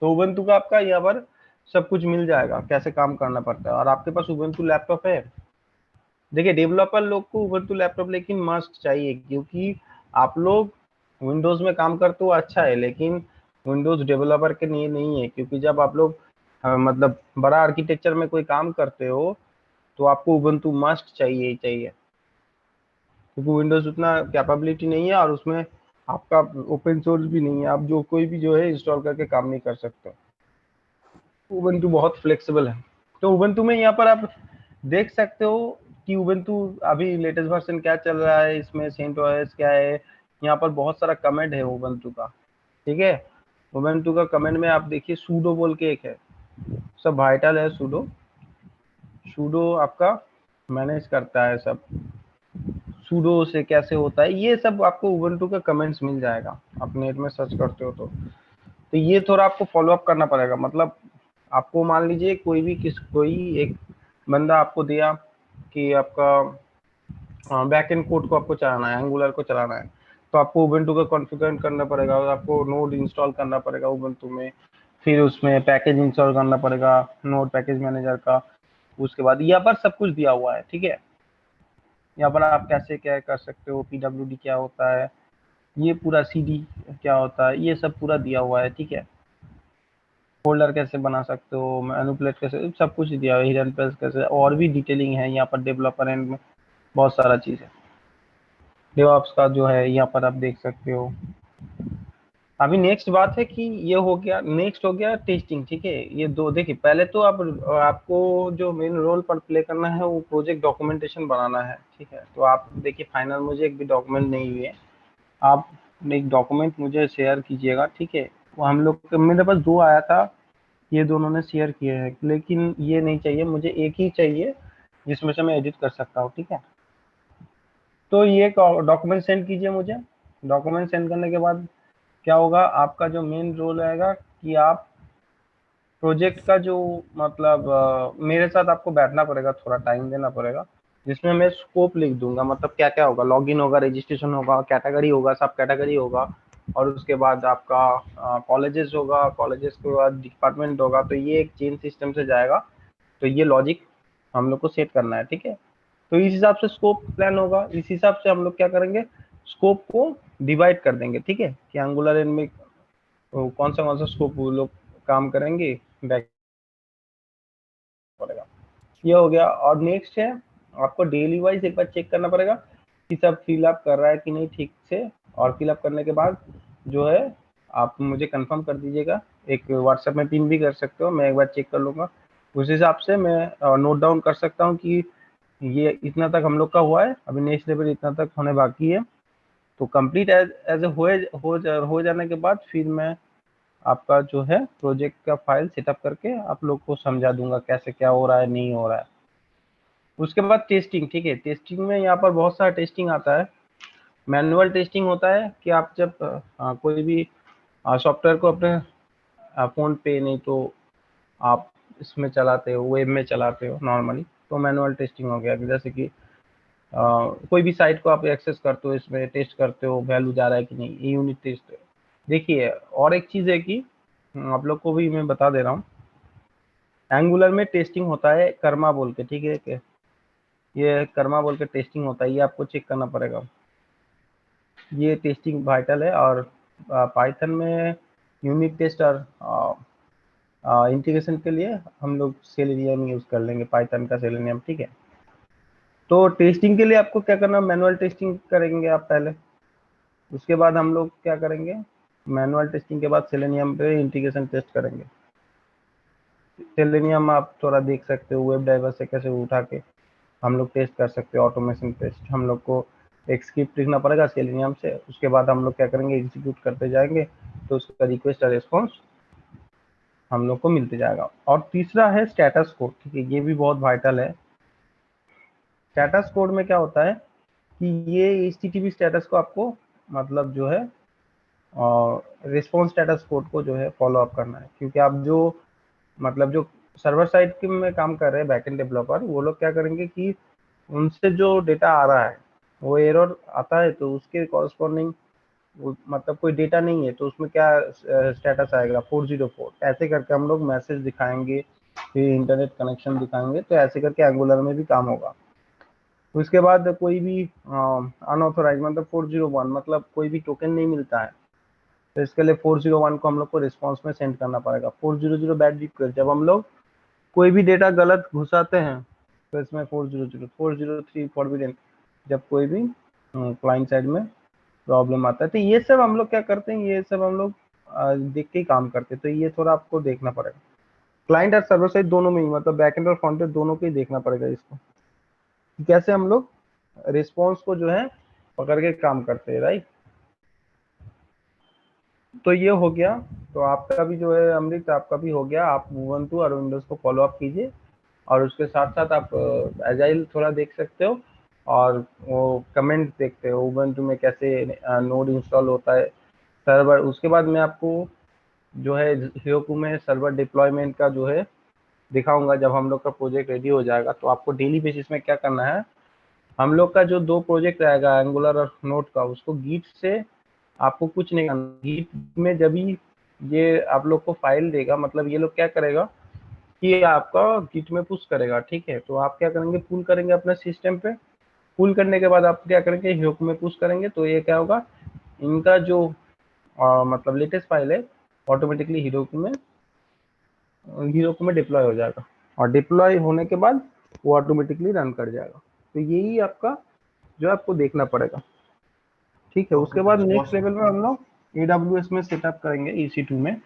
तो उबंटू का आपका यहाँ पर सब कुछ मिल जाएगा, कैसे काम करना पड़ता है। और आपके पास उबंटू लैपटॉप है? देखिए डेवलपर लोग को उबंटू लैपटॉप लेकिन मस्ट चाहिए, क्योंकि आप लोग विंडोज में काम करते हो अच्छा है, लेकिन विंडोज डेवलपर के लिए नहीं है। क्योंकि जब आप लोग मतलब बड़ा आर्किटेक्चर में कोई काम करते हो तो आपको उबंटू मस्ट चाहिए ही चाहिए, क्योंकि विंडोज उतना कैपेबिलिटी नहीं है और उसमें आपका ओपन सोर्स भी नहीं है, आप जो कोई भी जो है इंस्टॉल करके काम नहीं कर सकते। उबंटू बहुत फ्लेक्सिबल है। तो उबंटू में यहाँ पर आप देख सकते हो कि उबंटू अभी लेटेस्ट वर्जन क्या चल रहा है, इसमें CentOS क्या है। यहाँ पर बहुत सारा कमेंट है उबंटू का। ठीक है, उबंटू का कमेंट में आप देखिए सूडो बोल के एक है, सब वाइटल है सूडो। सूडो आपका मैनेज करता है सब, सूडो से कैसे होता है ये सब आपको उबंटू का कमेंट्स मिल जाएगा, आप नेट में सर्च करते हो तो ये थोड़ा आपको फॉलो अप करना पड़ेगा। मतलब आपको मान लीजिए कोई एक बंदा आपको दिया कि आपका बैकएंड कोड को आपको चलाना है, एंगुलर को चलाना है, तो आपको उबंटू का कॉन्फ़िगर करना पड़ेगा और आपको नोड इंस्टॉल करना पड़ेगा उबंटू में। फिर उसमें पैकेज इंस्टॉल करना पड़ेगा नोड पैकेज मैनेजर का। उसके बाद यहाँ पर सब कुछ दिया हुआ है। ठीक है, यहाँ पर आप कैसे क्या कर सकते हो, PWD क्या होता है, ये पूरा CD क्या होता है, ये सब पूरा दिया हुआ है। ठीक है, फोल्डर कैसे बना सकते हो, मैनिपुलेट कैसे, सब कुछ दिया हुआ है, हिडन पेज कैसे, और भी डिटेलिंग है यहाँ पर डेवलपर एंड में, बहुत सारा चीज़ है। डेवऑप्स का जो है यहाँ पर आप देख सकते हो। अभी नेक्स्ट बात है कि ये हो गया, नेक्स्ट हो गया टेस्टिंग। ठीक है, ये दो देखिए, पहले तो आपको जो मेन रोल पर प्ले करना है वो प्रोजेक्ट डॉक्यूमेंटेशन बनाना है। ठीक है, तो आप देखिए फाइनल मुझे एक भी डॉक्यूमेंट नहीं हुए, आप एक डॉक्यूमेंट मुझे शेयर कीजिएगा। ठीक है, वो हम लोग मेरे पास 2 आया था, ये दोनों ने शेयर किए हैं, लेकिन ये नहीं चाहिए मुझे, एक ही चाहिए जिसमें से मैं एडिट कर सकता हूँ। ठीक है, तो ये डॉक्यूमेंट सेंड कीजिए मुझे। डॉक्यूमेंट सेंड करने के बाद क्या होगा, आपका जो मेन रोल रहेगा कि आप प्रोजेक्ट का जो मतलब मेरे साथ आपको बैठना पड़ेगा, थोड़ा टाइम देना पड़ेगा, जिसमें मैं स्कोप लिख दूंगा। मतलब क्या क्या होगा, लॉगिन होगा, रजिस्ट्रेशन होगा, कैटेगरी होगा, सब कैटेगरी होगा, और उसके बाद आपका कॉलेजेस होगा, कॉलेजेस के बाद डिपार्टमेंट होगा। तो ये एक चेन सिस्टम से जाएगा, तो ये लॉजिक हम लोग को सेट करना है। ठीक है, तो इस हिसाब से स्कोप प्लान होगा, इस हिसाब से हम लोग क्या करेंगे, स्कोप को डिवाइड कर देंगे। ठीक है, कि एंगुलर एंड में तो कौन सा स्कोप वो लोग काम करेंगे बैक पड़ेगा। ये हो गया। और नेक्स्ट है आपको डेली वाइज एक बार चेक करना पड़ेगा कि सब फिलअप कर रहा है कि नहीं ठीक से, और फिलअप करने के बाद जो है आप मुझे कंफर्म कर दीजिएगा, एक व्हाट्सएप में पिन भी कर सकते हो, मैं एक बार चेक कर लूँगा, उस हिसाब से मैं नोट डाउन कर सकता हूँ कि ये इतना तक हम लोग का हुआ है, अभी नेक्स्ट लेवल इतना तक होने बाकी है। तो कंप्लीट एज हो जाने के बाद फिर मैं आपका जो है प्रोजेक्ट का फाइल सेटअप करके आप लोग को समझा दूंगा कैसे क्या हो रहा है नहीं हो रहा है। उसके बाद टेस्टिंग, ठीक है। टेस्टिंग में यहाँ पर बहुत सारा टेस्टिंग आता है। मैनुअल टेस्टिंग होता है कि आप जब कोई भी सॉफ्टवेयर को अपने फ़ोन पे नहीं तो आप इसमें चलाते हो, वेब में चलाते हो नॉर्मली, तो मैनुअल टेस्टिंग हो गया। जैसे कि कोई भी साइट को आप एक्सेस करते हो, इसमें टेस्ट करते हो वैल्यू जा रहा है कि नहीं, ये यूनिट टेस्ट है। देखिए और एक चीज़ है कि आप लोग को भी मैं बता दे रहा हूँ, एंगुलर में टेस्टिंग होता है कर्मा बोल के, ठीक है कि ये कर्मा बोल के टेस्टिंग होता है, ये आपको चेक करना पड़ेगा, ये टेस्टिंग वाइटल है। और पाइथन में यूनिट टेस्ट और इंटीग्रेशन के लिए हम लोग सेलेनियम यूज़ कर लेंगे, पाइथन का सेलेनियम, ठीक है। तो टेस्टिंग के लिए आपको क्या करना, मैनुअल टेस्टिंग करेंगे आप पहले, उसके बाद हम लोग क्या करेंगे, मैनुअल टेस्टिंग के बाद सेलेनियम पे इंटीग्रेशन टेस्ट करेंगे। सेलेनियम आप थोड़ा देख सकते हो, वेब ड्राइवर से कैसे उठा के हम लोग टेस्ट कर सकते हो, ऑटोमेशन टेस्ट। हम लोग को एक स्क्रिप्ट लिखना पड़ेगा सेलेनियम से, उसके बाद हम लोग क्या करेंगे, एग्जीक्यूट करते जाएंगे, तो उसका रिक्वेस्ट और रिस्पॉन्स हम लोग को मिलते जाएगा। और तीसरा है स्टेटस कोड, ठीक है, ये भी बहुत वाइटल है। स्टेटस कोड में क्या होता है कि ये HTTP स्टेटस को आपको मतलब जो है रिस्पॉन्स स्टेटस कोड को जो है फॉलो अप करना है, क्योंकि आप जो मतलब जो सर्वर साइड में काम कर रहे हैं बैकएंड डेवलपर, वो लोग क्या करेंगे कि उनसे जो डेटा आ रहा है वो एरर आता है, तो उसके कॉरस्पॉन्डिंग मतलब कोई डेटा नहीं है, तो उसमें क्या स्टेटस आएगा 404, ऐसे करके हम लोग मैसेज दिखाएंगे, फिर इंटरनेट कनेक्शन दिखाएंगे, तो ऐसे करके एंगुलर में भी काम होगा। उसके बाद कोई भी अनऑथोराइज मतलब 401 मतलब कोई भी टोकन नहीं मिलता है, तो इसके लिए 401 को हम लोग को रिस्पॉन्स में सेंड करना पड़ेगा। 400 बैड रिक्वेस्ट, जब हम लोग कोई भी डेटा गलत घुसाते हैं तो इसमें 400 403 फॉरबिडन, जब कोई भी क्लाइंट साइड में प्रॉब्लम आता है। तो ये सब हम लोग क्या करते हैं, ये सब हम लोग देख के ही काम करते हैं, तो ये थोड़ा आपको देखना पड़ेगा। क्लाइंट और सर्वर साइड दोनों में ही, मतलब बैकएंड और फ्रंट एंड दोनों को ही देखना पड़ेगा इसको, कैसे हम लोग रिस्पॉन्स को जो है पकड़ के काम करते हैं, राइट। तो ये हो गया। तो आपका भी जो है अमृत, आपका भी हो गया। आप उबंटू और विंडोज को फॉलो अप कीजिए, और उसके साथ साथ आप एजाइल थोड़ा देख सकते हो, और वो कमेंट देखते हो उबंटू में कैसे नोड इंस्टॉल होता है, सर्वर। उसके बाद मैं आपको जो है हेरोकू में सर्वर डिप्लॉयमेंट का जो है दिखाऊंगा, जब हम लोग का प्रोजेक्ट रेडी हो जाएगा। तो आपको डेली बेसिस में क्या करना है, हम लोग का जो 2 प्रोजेक्ट रहेगा एंगुलर और नोड का, उसको गिट से आपको कुछ नहीं करना। गिट में जब भी ये आप लोग को फाइल देगा, मतलब ये लोग क्या करेगा कि आपका गिट में पुश करेगा, ठीक है। तो आप क्या करेंगे, पुल करेंगे अपने सिस्टम पे, पुल करने के बाद आप क्या करेंगे, ह्यूक में पुश करेंगे, तो ये क्या होगा, इनका जो मतलब लेटेस्ट फाइल है ऑटोमेटिकली हीरोकू में डिप्लॉय हो जाएगा, और डिप्लॉय होने के बाद वो ऑटोमेटिकली रन कर जाएगा। तो यही आपका जो आपको देखना पड़ेगा, ठीक है। उसके बाद नेक्स्ट लेवल में हम लोग AWS में सेटअप करेंगे EC2 में।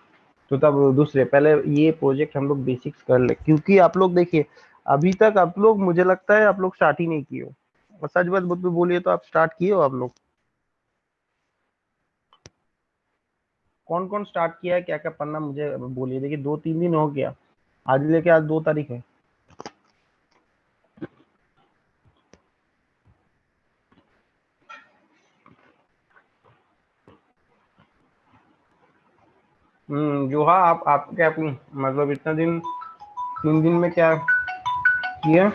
तो तब दूसरे, पहले ये प्रोजेक्ट हम लोग बेसिक्स कर ले, क्योंकि आप लोग देखिए अभी तक आप लोग, मुझे लगता है आप लोग स्टार्ट ही नहीं किए हो, और सच बात बोलिए तो आप स्टार्ट किए हो, आप लोग कौन कौन स्टार्ट किया है, क्या क्या पढ़ना मुझे बोलिए। देखिए 2-3 दिन हो गया, आज लेके आज 2 तारीख है। जो हाँ आप क्या मतलब इतना दिन 3 दिन में क्या किया,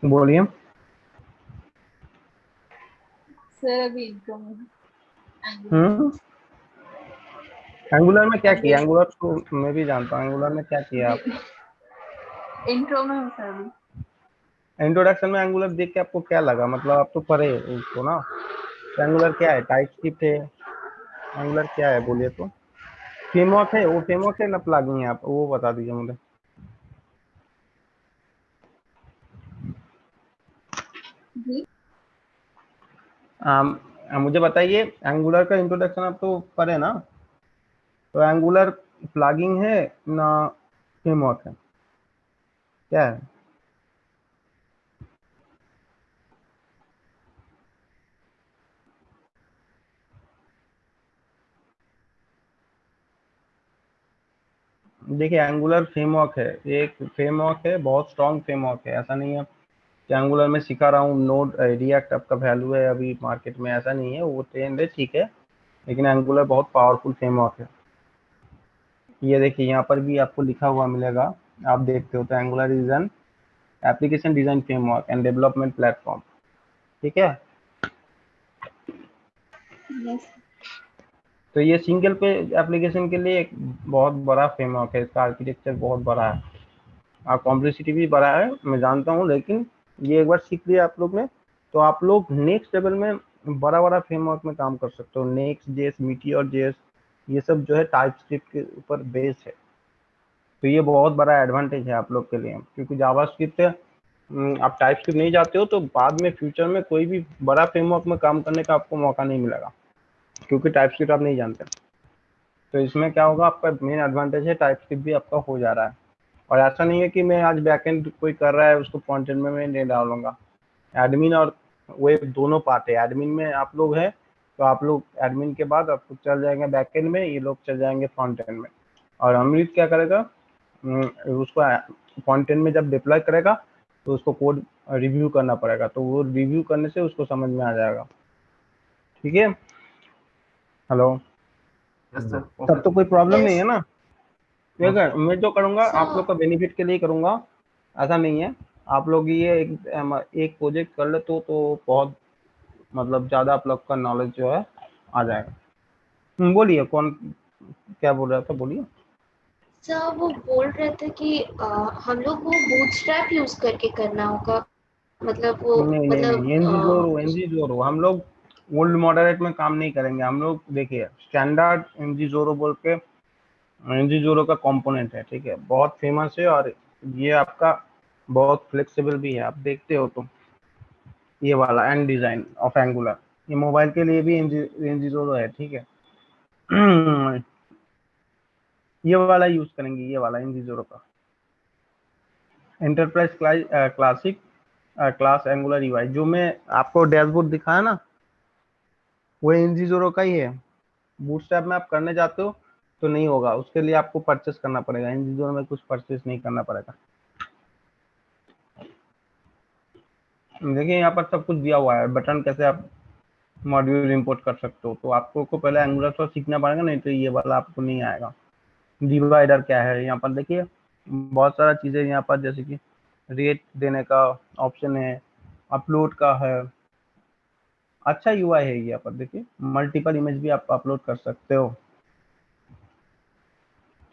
बोलिए। सर अभी एंगुलर में क्या किया, एंगुलर को मैं भी जानता हूँ, एंगुलर में क्या किया आप। इंट्रो में हूँ सर अभी। इंट्रोडक्शन में एंगुलर देख के आपको क्या लगा, मतलब आप तो पढ़े उसको ना, एंगुलर क्या है, टाइप स्क्रिप्ट है, एंगुलर क्या है बोलिए तो? फ्रेमवर्क है, वो फ्रेमवर्क है ना प्लगइन है, आप वो बता दीजिए मुझे। मुझे बताइए, एंगुलर का इंट्रोडक्शन आप तो पढ़े ना, तो एंगुलर प्लगइन है ना फ्रेमवर्क है, क्या है? देखिए एंगुलर फ्रेमवर्क है, एक फ्रेमवर्क है, बहुत स्ट्रॉन्ग फ्रेमवर्क है। ऐसा नहीं है कि एंगुलर में सिखा रहा हूँ, नोड रिएक्ट आपका वैल्यू है अभी मार्केट में, ऐसा नहीं है। वो ट्रेंड है, ठीक है, लेकिन एंगुलर बहुत पावरफुल फ्रेमवर्क है। ये देखिए यहाँ पर भी आपको लिखा हुआ मिलेगा, आप देखते हो तो angular is an application design framework and development platform, ठीक है। Yes. तो ये सिंगल पे एप्लीकेशन के लिए एक बहुत बड़ा फ्रेमवर्क है, इसका आर्किटेक्चर बहुत बड़ा है और कॉम्प्लेक्सिटी भी बड़ा है, मैं जानता हूँ, लेकिन ये एक बार सीख लिया आप लोग ने तो आप लोग नेक्स्ट लेवल में बड़ा बड़ा फ्रेमवर्क में काम कर सकते हो। नेक्स्ट जेएस, मीटियोर जेएस, ये सब जो है टाइपस्क्रिप्ट के ऊपर बेस्ड है, तो ये बहुत बड़ा एडवांटेज है आप लोग के लिए, क्योंकि जावास्क्रिप्ट आप टाइपस्क्रिप्ट नहीं जाते हो तो बाद में फ्यूचर में कोई भी बड़ा फ्रेमवर्क में काम करने का आपको मौका नहीं मिलेगा, क्योंकि टाइपस्क्रिप्ट आप नहीं जानते। तो इसमें क्या होगा, आपका मेन एडवांटेज है टाइपस्क्रिप्ट भी आपका हो जा रहा है। और ऐसा नहीं है कि मैं आज बैकएंड कोई कर रहा है उसको फ्रंट एंड में मैं नहीं डालूंगा। एडमिन और वेब दोनों पार्ट है। एडमिन में आप लोग हैं तो आप लोग एडमिन के बाद आप लोग चल जाएंगे बैकएंड में, ये लोग चल जाएंगे फ्रंट एंड में। और अमृत क्या करेगा, उसको फ्रंट एंड में जब डिप्लॉय करेगा तो उसको कोड रिव्यू करना पड़ेगा, तो वो रिव्यू करने से उसको समझ में आ जाएगा, ठीक है। हेलो, यस सर, तब तो कोई प्रॉब्लम नहीं है Yes. ना? ठीक है, मैं जो करूंगा आप लोग So, का बेनिफिट के लिए ही करूंगा, ऐसा नहीं है। आप लोग ये एक प्रोजेक्ट कर ले तो बहुत मतलब ज्यादा आप लोग का नॉलेज जो है आ जाएगा। बोलिए कौन क्या बोल रहा था, बोलिए। सर वो बोल रहे थे कि हम लोग को बूटस्ट्रैप यूज करके करना होगा, मतलब वो नहीं नहीं मतलब नहीं, एनजी जोरो हम लोग ओल्ड मॉडरेट में काम नहीं करेंगे। हम लोग देखिए स्टैंडर्ड एनजी जोरो बोल के एनजी जोरो का कंपोनेंट है, ठीक है, बहुत फेमस है और ये आपका बहुत फ्लेक्सिबल भी है। आप देखते हो तो ये वाला एंड डिजाइन ऑफ एंगुलर, ये मोबाइल के लिए भी एनजी जोरो है, ठीक है। ये वाला यूज करेंगे, ये वाला एनजी जोरो का enterprise classic class angular UI, जो मैं आपको डैशबोर्ड दिखाया ना, वो एनजी जोरो का ही है। बूटस्ट्रैप में आप करने जाते हो तो नहीं होगा, उसके लिए आपको परचेस करना पड़ेगा। एनजी जोरो में कुछ परचेस नहीं करना पड़ेगा। देखिए यहाँ पर सब कुछ दिया हुआ है, बटन कैसे आप मॉड्यूल इंपोर्ट कर सकते हो, तो आपको को पहले एंगुलर तो सीखना पड़ेगा, नहीं तो ये वाला आपको नहीं आएगा। डिवाइडर क्या है, यहाँ पर देखिए बहुत सारा चीजें यहाँ पर, जैसे कि रेट देने का ऑप्शन है, अपलोड का है, अच्छा यूआई है। यहाँ पर देखिए मल्टीपल इमेज भी आप अपलोड कर सकते हो,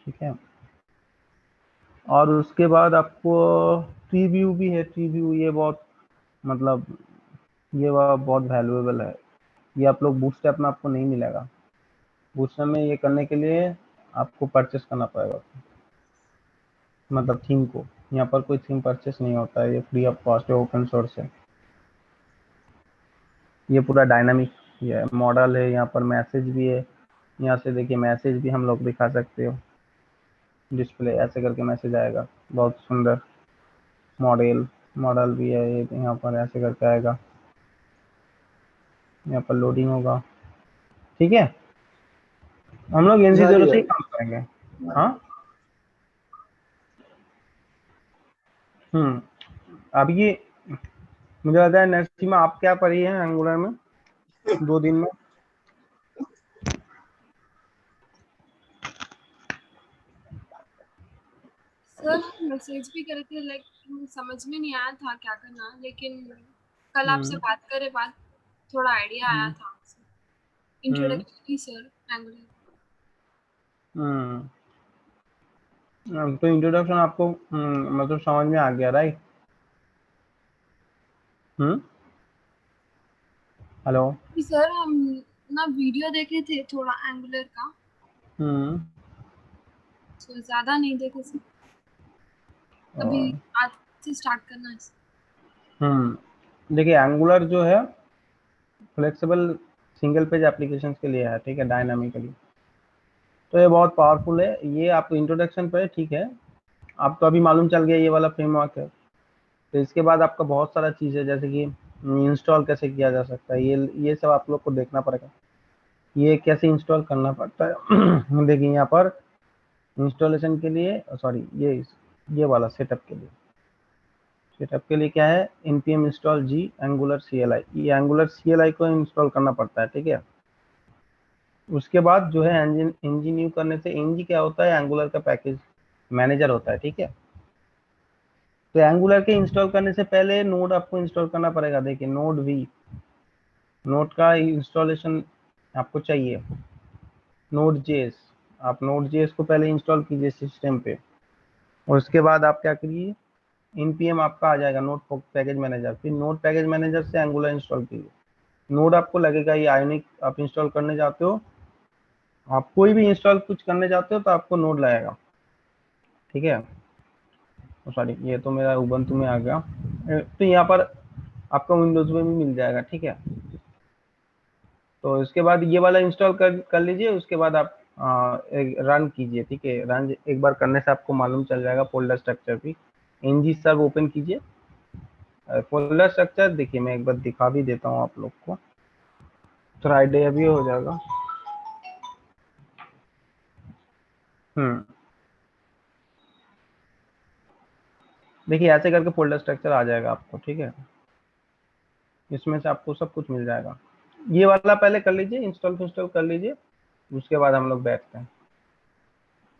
ठीक है। और उसके बाद आपको ट्री व्यू भी है। ट्री व्यू ये बहुत मतलब ये बहुत वैल्यूएबल है, ये आप लोग बूटस्ट्रैप में आपको नहीं मिलेगा। बूटस्ट्रैप में ये करने के लिए आपको परचेस करना पड़ेगा, मतलब थीम को। यहाँ पर कोई थीम परचेस नहीं होता है, ये फ्री ऑफ कॉस्ट है, ओपन सोर्स है। ये पूरा डायनामिक ये मॉडल है, यहाँ पर मैसेज भी है, यहाँ से देखिए मैसेज भी हम लोग दिखा सकते हो, डिस्प्ले ऐसे करके मैसेज आएगा, बहुत सुंदर मॉडल भी है ये, यहाँ पर ऐसे करके आएगा, यहाँ पर लोडिंग होगा, ठीक है। हम लोग एनजी जोरो से ही काम करेंगे। हाँ, अब ये मुझे लगता है नरसिमा आप क्या पढ़ी है एंगुलर में 2 दिन में? सर मैसेज भी करे थे, लाइक समझ में नहीं आया था क्या करना, लेकिन कल आपसे बात करे बाद थोड़ा आइडिया आया था। इंट्रोडक्शन की सर एंगुलर। तो इंट्रोडक्शन आपको मतलब समझ में आ गया, राइट? हेलो सर हम अपना वीडियो देखे थे थोड़ा एंगुलर का, तो ज्यादा नहीं देखे थे, अभी आज से स्टार्ट करना है। देखिए एंगुलर जो है फ्लेक्सिबल सिंगल पेज एप्लीकेशंस के लिए है, ठीक है, डायनामिकली। तो ये बहुत पावरफुल है। ये आप इंट्रोडक्शन पे ठीक है, आपको अभी मालूम चल गया ये वाला फ्रेमवर्क है। तो इसके बाद आपका बहुत सारा चीज़ है, जैसे कि इंस्टॉल कैसे किया जा सकता है, ये सब आप लोग को देखना पड़ेगा, ये कैसे इंस्टॉल करना पड़ता है। देखिए यहाँ पर इंस्टॉलेशन के लिए, सॉरी ये वाला सेटअप के लिए क्या है, npm install g angular cli, ये एंगुलर cli को इंस्टॉल करना पड़ता है, ठीक है। उसके बाद जो है ng करने से, ng क्या होता है, एंगुलर का पैकेज मैनेजर होता है, ठीक है। तो एंगुलर के इंस्टॉल करने से पहले नोड आपको इंस्टॉल करना पड़ेगा। देखिए नोड का इंस्टॉलेशन आपको चाहिए, Node.js, आप Node.js को पहले इंस्टॉल कीजिए सिस्टम पे, और उसके बाद आप क्या करिए, npm आपका आ जाएगा नोड पैकेज मैनेजर, फिर नोड पैकेज मैनेजर से एंगुलर इंस्टॉल कीजिए। नोड आपको लगेगा ये आयोनिक आप इंस्टॉल करने जाते हो, आप कोई भी इंस्टॉल कुछ करने जाते हो तो आपको नोड लगेगा, ठीक है। सॉरी ये तो मेरा उबंटू में आ गया, तो यहाँ पर आपका विंडोज में भी मिल जाएगा, ठीक है। तो इसके बाद ये वाला इंस्टॉल कर लीजिए, उसके बाद आप रन कीजिए, ठीक है। रन एक बार करने से आपको मालूम चल जाएगा फोल्डर स्ट्रक्चर भी। ng सब ओपन कीजिए फोल्डर स्ट्रक्चर। देखिए मैं एक बार दिखा भी देता हूँ आप लोग को, थोड़ा आइडिया भी हो जाएगा। देखिए ऐसे करके फोल्डर स्ट्रक्चर आ जाएगा आपको, ठीक है। इसमें से आपको सब कुछ मिल जाएगा। ये वाला पहले कर लीजिए, इंस्टॉल कर लीजिए, उसके बाद हम लोग बैठते हैं।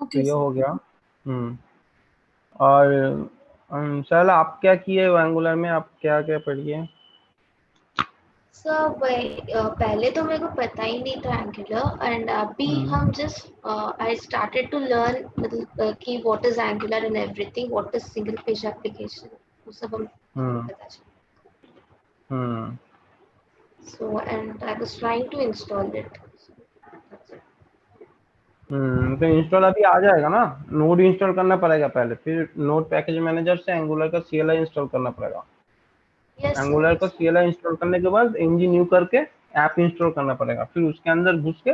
तो ये हो गया। और सर आप क्या किए एंगुलर में, आप क्या क्या पढ़िए? सर पहले तो मेरे को पता ही नहीं था एंगुलर, एंड अभी हम just I started to learn, मतलब कि what is Angular and everything, what is single page application, वो सब हम पता चला। So and I was trying to install it. तो इंस्टॉल अभी आ जाएगा ना। नोड इंस्टॉल करना पड़ेगा पहले, फिर नोड पैकेज मैनेजर से एंगुलर का CLI इंस्टॉल करना पड़ेगा। एंगुलर का CLI इंस्टॉल करने के बाद ng करके ऐप इंस्टॉल करना पड़ेगा, फिर उसके अंदर घुस के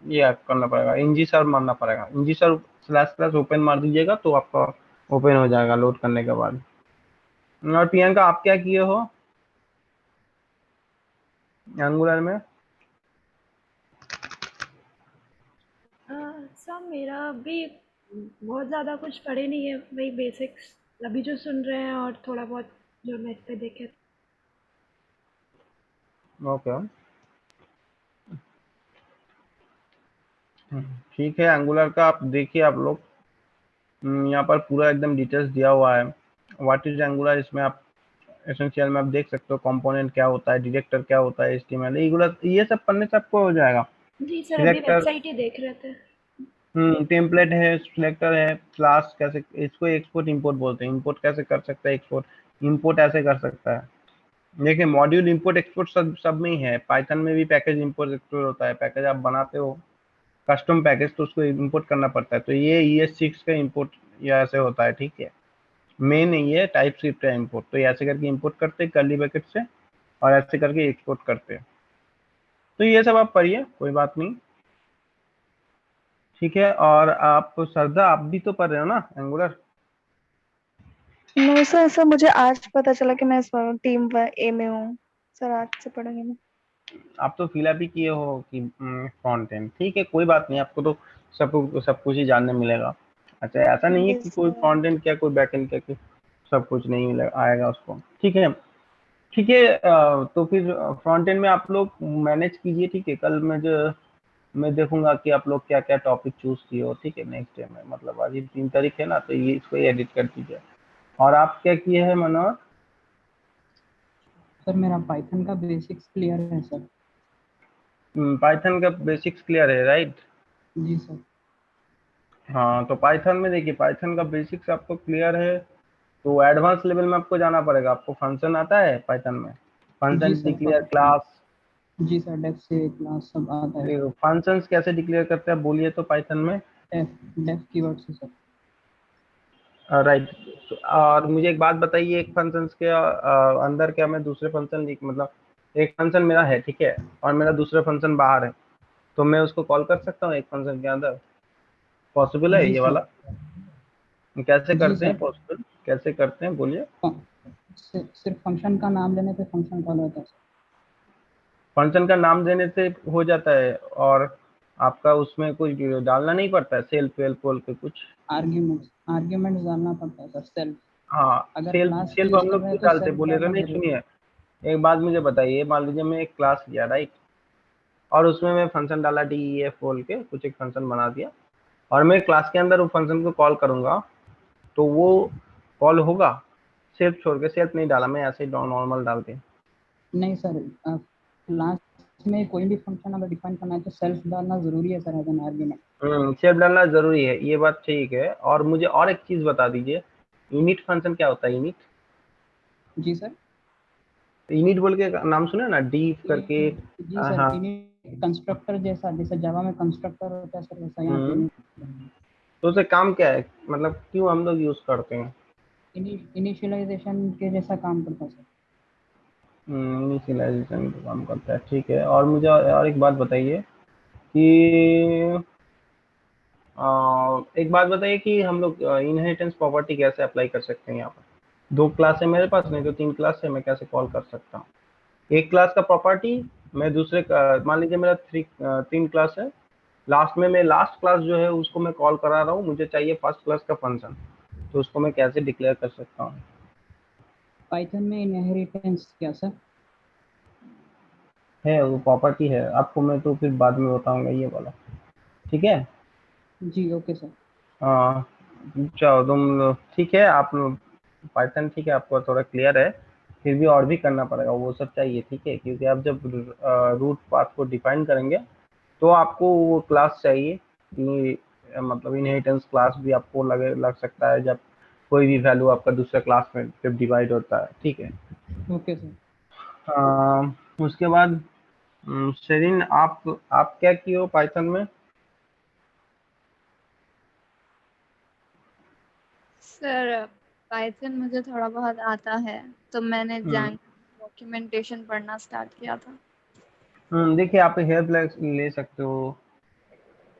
ये ऐप करना पड़ेगा, ng सर्व मारना पड़ेगा। ng सर्व / ओपन मार दीजिएगा तो आपका ओपन हो जाएगा लोड करने के बाद। और प्रियंका आप क्या किए हो एंगुलर में? सर मेरा भी बहुत ज़्यादा कुछ पढ़े नहीं है, वही बेसिक्स अभी जो सुन रहे हैं और थोड़ा बहुत जो नेट पे देखे। ओके ठीक है। एंगुलर का आप देखिए, आप लोग यहाँ पर पूरा एकदम डिटेल्स दिया हुआ है, व्हाट इज एंगुलर। इसमें आप एसेंशियल में आप देख सकते हो कंपोनेंट क्या होता है, डायरेक्टर क्या होता है, HTML ये सब पढ़ने से आपको हो जाएगा। जी सर अभी वेबसाइट ही देख रहे थे। टेम्पलेट है, सिलेक्टर है, क्लास कैसे, इसको एक्सपोर्ट इंपोर्ट बोलते हैं। इंपोर्ट कैसे कर सकता है, एक्सपोर्ट इंपोर्ट ऐसे कर सकता है। देखिए मॉड्यूल इंपोर्ट एक्सपोर्ट सब में ही है। पाइथन में भी पैकेज इंपोर्ट एक्सपोर्ट होता है। पैकेज आप बनाते हो कस्टम पैकेज तो उसको इंपोर्ट करना पड़ता है। तो ये ES6 का इंपोर्ट ये ऐसे होता है, ठीक है। मेन ये टाइप स्क्रिप्ट है इंपोर्ट, तो ये ऐसे करके इंपोर्ट करते हैं कर्ली ब्रैकेट से, और ऐसे करके एक्सपोर्ट करते हैं। तो ये सब आप पढ़िए, कोई बात नहीं, ठीक है। और आप सरदा आप भी तो पढ़ रहे हो ना एंगुलर? नो सर, सर मुझे आज पता चला कि मैं इस बार टीम A में हूँ सर, आज से पढ़ेंगे मैं। आप तो फिलहाल भी किए हो कि फ्रंट एंड, ठीक है, कोई बात नहीं, आपको तो सब कुछ ही जानने मिलेगा। अच्छा ऐसा नहीं है कि कोई फ्रंट एंड क्या कोई बैक एंड क्या कि सब कुछ नहीं मिलेगा, आएगा उसको, ठीक है। ठीक है तो फिर फ्रंट एंड में आप लोग मैनेज कीजिए, ठीक है। कल मैं देखूंगा कि आप लोग क्या क्या टॉपिक चूज किए हो, ठीक है। नेक्स्ट डे में, मतलब आज 3 तारीख है ना, तो ये इसको एडिट कर दीजिए। और आप क्या किए हैं मनोहर? सर मेरा पाइथन का बेसिक्स क्लियर है सर। पाइथन का बेसिक्स क्लियर है, राइट? जी सर। हाँ तो पाइथन में देखिए, पाइथन का बेसिक्स आपको क्लियर है तो एडवांस लेवल में आपको जाना पड़ेगा। आपको फंक्शन आता है पाइथन में, फंक्शन डिक्लेयर क्लास, जी सर, डेफ से क्लास सब आता है। फंक्शंस कैसे डिक्लेयर करते हैं बोलिए तो पाइथन में? डेफ कीवर्ड से सर। राइट। और मुझे एक बात बताइए, एक फंक्शन के अंदर क्या मैं दूसरे फंक्शन लिख, मतलब एक फंक्शन मेरा है, ठीक है, और मेरा दूसरा फंक्शन बाहर है, तो मैं उसको कॉल कर सकता हूँ एक फंक्शन के अंदर? पॉसिबल है जी ये सर। वाला? कैसे जी करते हैं सर, पॉसिबल, कैसे करते हैं बोलिए? सिर्फ फंक्शन का नाम लेने पे फंक्शन कॉल होता है सर। फंक्शन का नाम देने से हो जाता है, और आपका उसमें कुछ डालना नहीं पड़ता है, सेल्फ वेल्फ बोल के कुछ? आर्ग्यूमेंट्स डालना पड़ता है सर, सेल्फ। हाँ, अगर सेल्फ क्लास सेल्फ यूज हम कर लोग रहे क्यों हैं तो डालते सेल्फ बोलिए तो? डालना नहीं जरूरी है। सुनिए, एक बात मुझे बताइए, मान लीजिए मैं एक क्लास लिया, राइट, और उसमें मैं फंक्शन डाला DEF बोल के, कुछ एक फंक्शन बना दिया, और मैं क्लास के अंदर वो फंक्शन को कॉल करूंगा, तो वो कॉल होगा? सेल्फ छोड़ के, सेल्फ नहीं डाला मैं, ऐसे ही नॉर्मल डाल के? नहीं सर, क्लास में कोई भी फंक्शन अगर डिफाइन करना है तो सेल्फ डालना जरूरी है sir, as an argument. Self डालना जरूरी है, ये बात ठीक है। और मुझे और एक चीज बता दीजिए, इनिट फंक्शन क्या होता है? इनिट? जी सर। इनिट बोल के नाम सुने ना, डी करके? जी सर, हाँ। इनिट कंस्ट्रक्टर जैसा, जैसे जावा में कंस्ट्रक्टर होता है सर, वैसा यहाँ पे हम्म, तो उससे काम क्या है, मतलब क्यों हम लोग यूज करते हैं? इनिशियलाइजेशन के जैसा काम करता है सर। इनिशियलाइजेशन का काम करता है, ठीक है। और मुझे और एक बात बताइए कि एक बात बताइए कि हम लोग इनहेरिटेंस प्रॉपर्टी कैसे अप्लाई कर सकते हैं यहाँ पर? 2 क्लास है मेरे पास, नहीं तो 3 क्लास है, मैं कैसे कॉल कर सकता हूँ? एक क्लास का प्रॉपर्टी मैं दूसरे का, मान लीजिए मेरा 3 क्लास है, लास्ट में मैं लास्ट क्लास जो है उसको मैं कॉल करा रहा हूँ, मुझे चाहिए फर्स्ट क्लास का फंक्शन, तो उसको मैं कैसे डिक्लेयर कर सकता हूँ? पाइथन में इनहेरिटेंस क्या सर? है, वो प्रॉपर्टी है, आपको मैं तो फिर बाद में बताऊंगा ये वाला, ठीक है? जी ओके सर। हाँ, चलो तुम ठीक है, आप पाइथन ठीक है, आपको थोड़ा क्लियर है, फिर भी और भी करना पड़ेगा, वो सब चाहिए, ठीक है, क्योंकि आप जब रूट पाथ को डिफाइन करेंगे तो आपको वो क्लास चाहिए कि मतलब इनहेरिटेंस क्लास भी आपको लग सकता है जब कोई भी वैल्यू आपका दूसरे क्लास में जब डिवाइड होता है, ठीक है? Okay sir. उसके बाद शेरिन, आप क्या किए हो पाइथन में? सर पाइथन मुझे थोड़ा बहुत आता है, तो मैंने हम्म डॉक्यूमेंटेशन पढ़ना स्टार्ट किया था। देखिए, आप हेल्प ले सकते हो,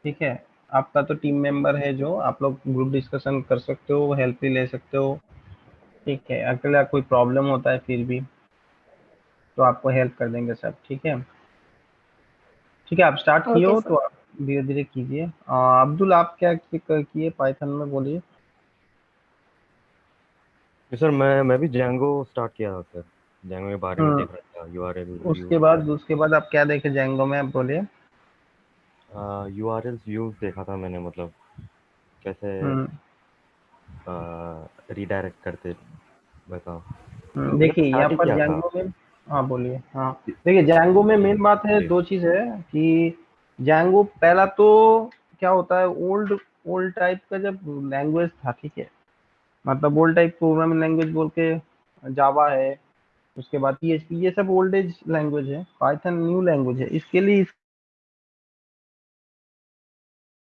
ठीक है, आपका तो टीम मेंबर है, जो आप लोग ग्रुप डिस्कशन कर सकते हो, हेल्प भी ले सकते हो, ठीक है, अकेला कोई प्रॉब्लम होता है फिर भी तो आपको हेल्प कर देंगे सब, ठीक है? ठीक है, आप स्टार्ट किए ओके हो सर। तो आप धीरे धीरे कीजिए। अब्दुल, आप क्या किए पाइथन में, बोलिए? सर मैं भी जैंगो स्टार्ट किया था सर। जैंगो के बारे में हम्म देख रहा था, यूआरएल उसके बाद आप क्या देखे जेंगो में, आप बोलिए? यूआरएल व्यूज देखा था मैंने, मतलब कैसे हम्म रीडायरेक्ट करते, बताओ। मैंने देखिए यहाँ स्टार्ट ही पर किया था। जेंगो में, हाँ बोलिए। हाँ, देखिए जेंगो में मेन बात है, जी। 2 चीज है कि जेंगो पहला तो क्या होता है, ओल्ड ओल्ड टाइप का जब लैंग्वेज था, ठीक है, मतलब ओल्ड टाइप प्रोग्रामिंग लैंग्वेज बोल के जावा है, उसके बाद PHP, ये सब ओल्ड एज लैंग्वेज है, पाइथन न्यू लैंग्वेज है, इसके लिए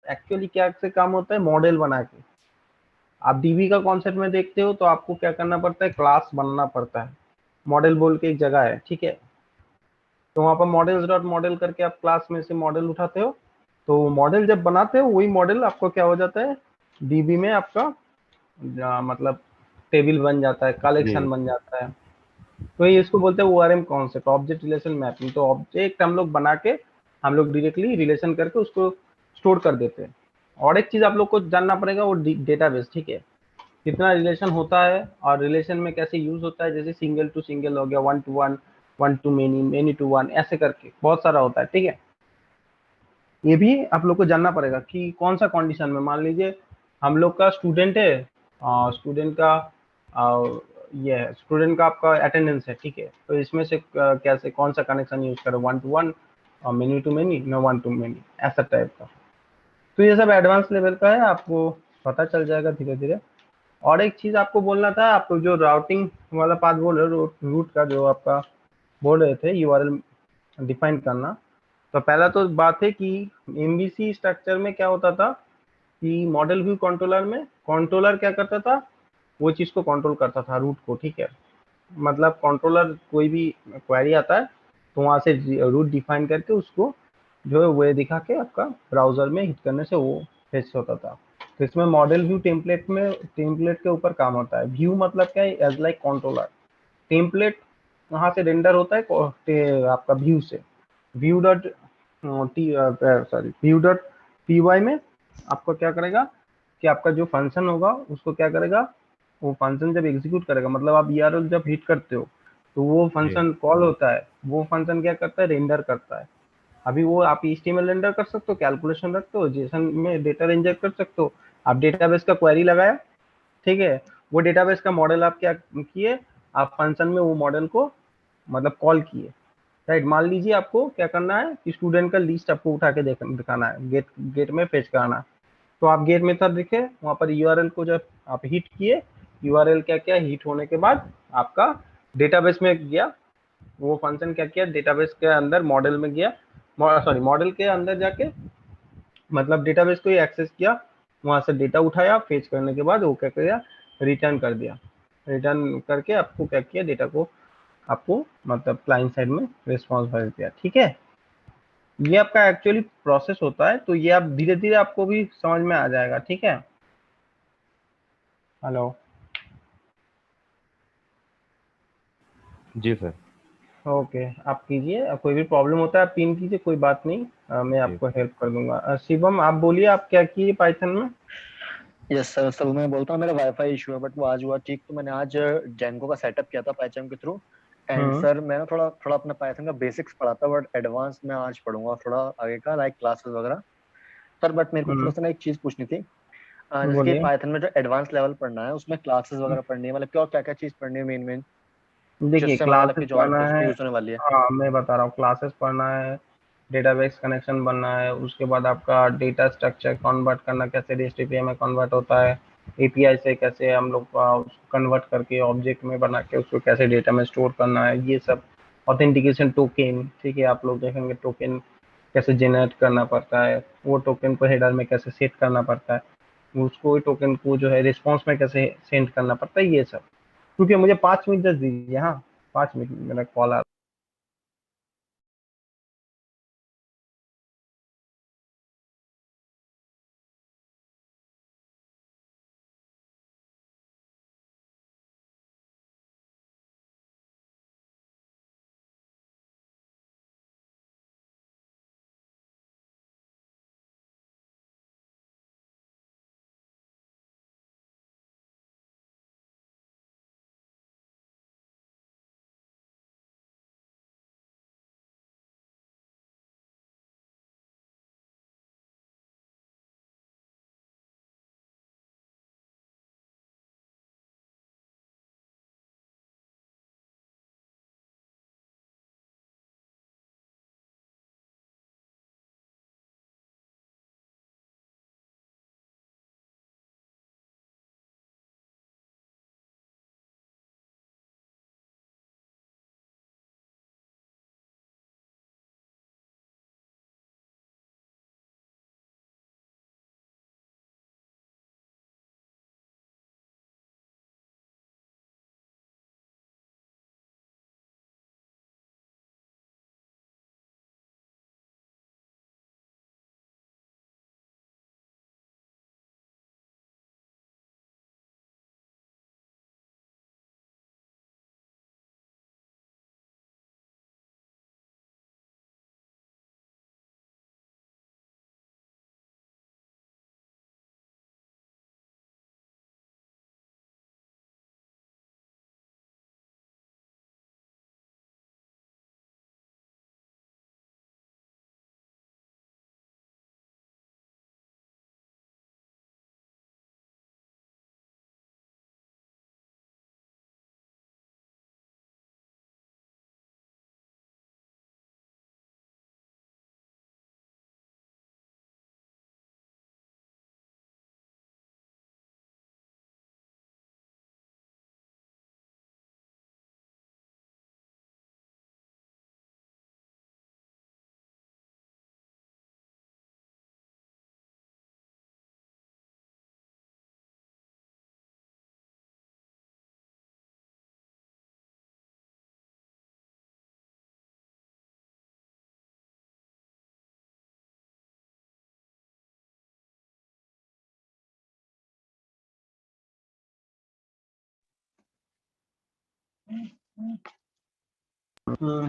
एक्चुअली क्या से काम होता है, मॉडल बना के। आप डीबी का कॉन्सेप्ट में देखते हो तो आपको क्या करना पड़ता है, क्लास बनना पड़ता है, मॉडल बोल के एक जगह है, ठीक है, तो वहाँ पर मॉडल्स डॉट मॉडल करके आप क्लास में से मॉडल उठाते हो, तो मॉडल जब बनाते हो वही मॉडल आपको क्या हो जाता है, डीबी में आपका मतलब टेबल बन जाता है, जी। कलेक्शन बन जाता है, तो ये इसको बोलते हैं ORM concept, object relation mapping. तो ऑब्जेक्ट हम लोग बना के हम लोग डायरेक्टली रिलेशन करके उसको स्टोर कर देते हैं। और एक चीज आप लोग को जानना पड़ेगा, वो डेटाबेस, ठीक है, कितना रिलेशन होता है और रिलेशन में कैसे यूज होता है, जैसे सिंगल टू सिंगल हो गया, 1 to 1, 1 to many, many to 1, ऐसे करके बहुत सारा होता है, ठीक है? ये भी आप लोग को जानना पड़ेगा कि कौन सा कंडीशन में, मान लीजिए हम लोग का स्टूडेंट है, स्टूडेंट का ये स्टूडेंट का आपका अटेंडेंस है, ठीक है, तो इसमें से कैसे कौन सा कनेक्शन यूज करें, 1 to 1 और मेनी टू मेनी, न 1 to many, ऐसा टाइप का। तो ये सब एडवांस लेवल का है, आपको पता चल जाएगा धीरे धीरे। और एक चीज आपको बोलना था, आप जो राउटिंग वाला पार्ट बोल रहे हो, रूट का जो आपका बोल रहे थे, यूआरएल डिफाइन करना। तो पहला तो बात है कि एमवीसी स्ट्रक्चर में क्या होता था कि मॉडल व्यू कंट्रोलर में कंट्रोलर क्या करता था, वो चीज को कंट्रोल करता था, रूट को, ठीक है। मतलब कंट्रोलर कोई भी क्वेरी आता है तो वहां से रूट डिफाइन करके उसको जो है वो दिखा के आपका ब्राउजर में हिट करने से वो फेच होता था। तो इसमें मॉडल व्यू टेम्पलेट में टेम्पलेट के ऊपर काम होता है। व्यू मतलब क्या है, एज लाइक कंट्रोलर। टेम्पलेट वहां से रेंडर होता है आपका व्यू से। View dot sorry view dot P Y में आपको क्या करेगा कि आपका जो फंक्शन होगा उसको क्या करेगा, वो फंक्शन जब एग्जीक्यूट करेगा, मतलब आप यूआरएल जब हिट करते हो तो वो फंक्शन कॉल होता है, वो फंक्शन क्या करता है, रेंडर करता है। अभी वो आप HTML रेंडर कर सकते हो, कैलकुलेशन रखते हो, जेसन में डेटा रेंडर कर सकते हो। आप डेटाबेस का क्वेरी लगाया, ठीक है, वो डेटाबेस का मॉडल आप क्या किए, आप फंक्शन में वो मॉडल को मतलब कॉल किए, राइट। मान लीजिए आपको क्या करना है कि स्टूडेंट का लिस्ट आपको उठा के दिखाना है, गेट गेट में फेच कराना। तो आप गेट मेथड लिखे, वहां पर यूआरएल को जब आप हिट किए, यूआरएल क्या क्या हिट होने के बाद आपका डेटाबेस में गया, वो फंक्शन क्या किया, डेटाबेस के अंदर मॉडल में गया, सॉरी मॉडल के अंदर जाके मतलब डेटाबेस को ही एक्सेस किया, वहां से डेटा उठाया, फेच करने के बाद वो क्या किया, रिटर्न कर दिया। रिटर्न करके आपको क्या किया, डेटा को आपको मतलब क्लाइंट साइड में रिस्पॉन्स भेज दिया, ठीक है। ये आपका एक्चुअली प्रोसेस होता है। तो ये आप धीरे धीरे आपको भी समझ में आ जाएगा, ठीक है। हेलो। जी सर। ओके, आप कीजिए, कोई भी प्रॉब्लम होता है आप पिन कीजिए, कोई बात नहीं, मैं जी आपको हेल्प कर दूंगा। शिवम आप बोलिए, आप क्या किए पाइथन में। यस सर, सब मैं बोलता हूँ, मेरा वाईफाई इशू है बट वो आज हुआ ठीक। तो मैंने आज जेंगो का सेटअप किया था पाइथन के थ्रू। एंड हम्म सर मैं ना थोड़ा थोड़ा अपना पाइथन का बेसिक्स पढ़ा था, बट एडवांस मैं आज पढ़ूंगा थोड़ा आगे का, लाइक क्लासेस वगैरह। सर बट मेरे को थोड़ा सा ना एक चीज पूछनी थी। जैसे कि बोलिए। पाइथन में जो एडवांस लेवल पढ़ना है उसमें क्लासेस वगैरह पढ़नी है, मतलब क्या क्या क्या चीज पढ़नी है मेन मेन, देखिए जिससे हमारा मतलब क्लासेस कि जॉब पढ़ना उसमें है, यूज होने वाली है। हाँ मैं बता रहा हूँ, क्लासेस पढ़ना है, डेटाबेस कनेक्शन बनना है, उसके बाद आपका डेटा स्ट्रक्चर कन्वर्ट करना, कैसे डीएचटीपी में कन्वर्ट होता है, एपीआई से कैसे हम लोग उसको कन्वर्ट करके ऑब्जेक्ट में बना के उसको कैसे डेटा में स्टोर करना है, ये सब। ऑथेंटिकेशन टोकन, ठीक है, आप लोग देखेंगे टोकन कैसे जनरेट करना पड़ता है, वो टोकन को हेडर में कैसे सेट करना पड़ता है, उसको टोकन को जो है रिस्पॉन्स में कैसे सेंड करना पड़ता है, ये सब। क्योंकि मुझे 5 मिनट जस्ट दीजिए, हाँ 5 मिनट, मेरा कॉल आ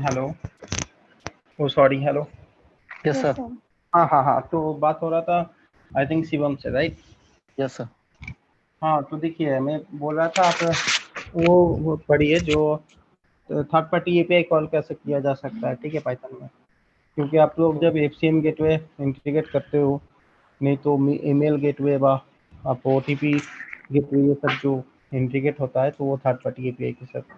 hello, oh sorry, hello. Yes Yes, sir. sir. हाँ हाँ हाँ, तो बात हो रहा था आई थिंक शिवम से, राइट? Yes sir. हाँ, तो देखिए मैं बोल रहा था आप वो पढ़िए जो थर्ड पार्टी एपीआई कॉल कैसे किया जा सकता है, ठीक है, पाइथन में। क्योंकि आप लोग जब एफसीएम गेटवे इंटीग्रेट करते हो, नहीं तो ईमेल गेटवे व आप ओटीपी गेटवे, ये सब जो इंटीग्रेट होता है तो वो थर्ड पार्टी एपीआई के साथ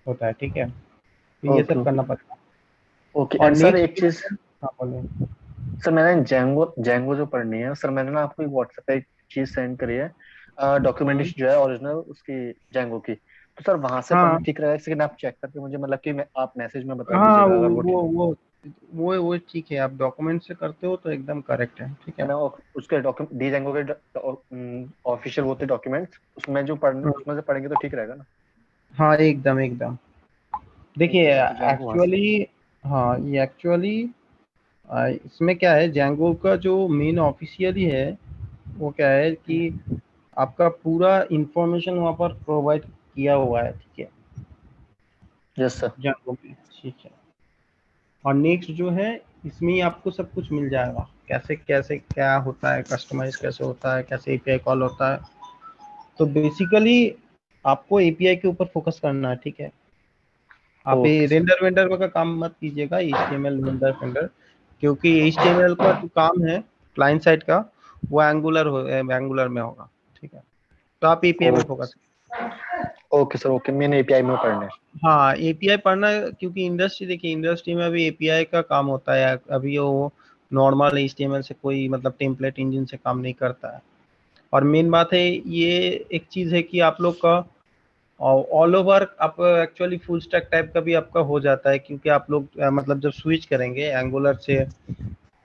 होता है, ठीक है। तो ये ओके सब करना पड़ता है। ओके। और एंड सर एक चीज, नेक्स्ट, हाँ बोलिए। सर मैंने जेंगो जो पढ़नी है सर, मैंने ना आपको व्हाट्सएप पे एक चीज सेंड करी है, डॉक्यूमेंटेशन जो है ओरिजिनल उसकी जेंगो की। तो सर वहां से पढ़ना हाँ ठीक रहेगा, सेकंड आप चेक करके मुझे मतलब कि आप मैसेज में बता हाँ, दीजिएगा अगर वो ठीक वो ठीक है, आप डॉक्यूमेंट से करते हो तो एकदम करेक्ट है, ठीक है है। ना। उसके डॉक्यूमेंट डी जेंगो के ऑफिशियल होते डॉक्यूमेंट्स, उसमें जो पढ़ने उसमें से पढ़ेंगे तो ठीक रहेगा ना। हाँ एकदम एकदम। देखिए ओके सर, तो जेंगो वहां से। एक्चुअली, हाँ ये एक्चुअली इसमें क्या है, जैंगो का जो मेन ऑफिशियली है वो क्या है कि आपका पूरा इंफॉर्मेशन वहाँ पर प्रोवाइड किया हुआ है, ठीक है, यस सर। जैंगो में, ठीक है। और नेक्स्ट जो है, इसमें ही आपको सब कुछ मिल जाएगा, कैसे कैसे क्या होता है, कस्टमाइज कैसे होता है, कैसे एपीआई कॉल होता है। तो बेसिकली आपको एपीआई के ऊपर फोकस करना है, ठीक है। आप ये ओके सर। रेंडर वेंडर का काम मत कीजिएगा, एचटीएमएल रेंडर वेंडर, क्योंकि एचटीएमएल का जो काम है क्लाइंट साइड का, वो एंगुलर में होगा, ठीक है। तो आप एपीआई में फोकस। ओके सर, ओके, मैंने एपीआई में पढ़ना है। हाँ एपीआई पढ़ना, क्योंकि इंडस्ट्री, देखिए इंडस्ट्री में अभी एपीआई का काम होता है, अभी वो नॉर्मल एचटीएमएल से कोई मतलब टेम्पलेट इंजन से काम नहीं करता है। और मेन बात है ये, एक चीज है कि आप लोग का ऑल ओवर आप एक्चुअली फुल स्टैक टाइप का भी आपका हो जाता है, क्योंकि आप लोग मतलब जब स्विच करेंगे एंगुलर से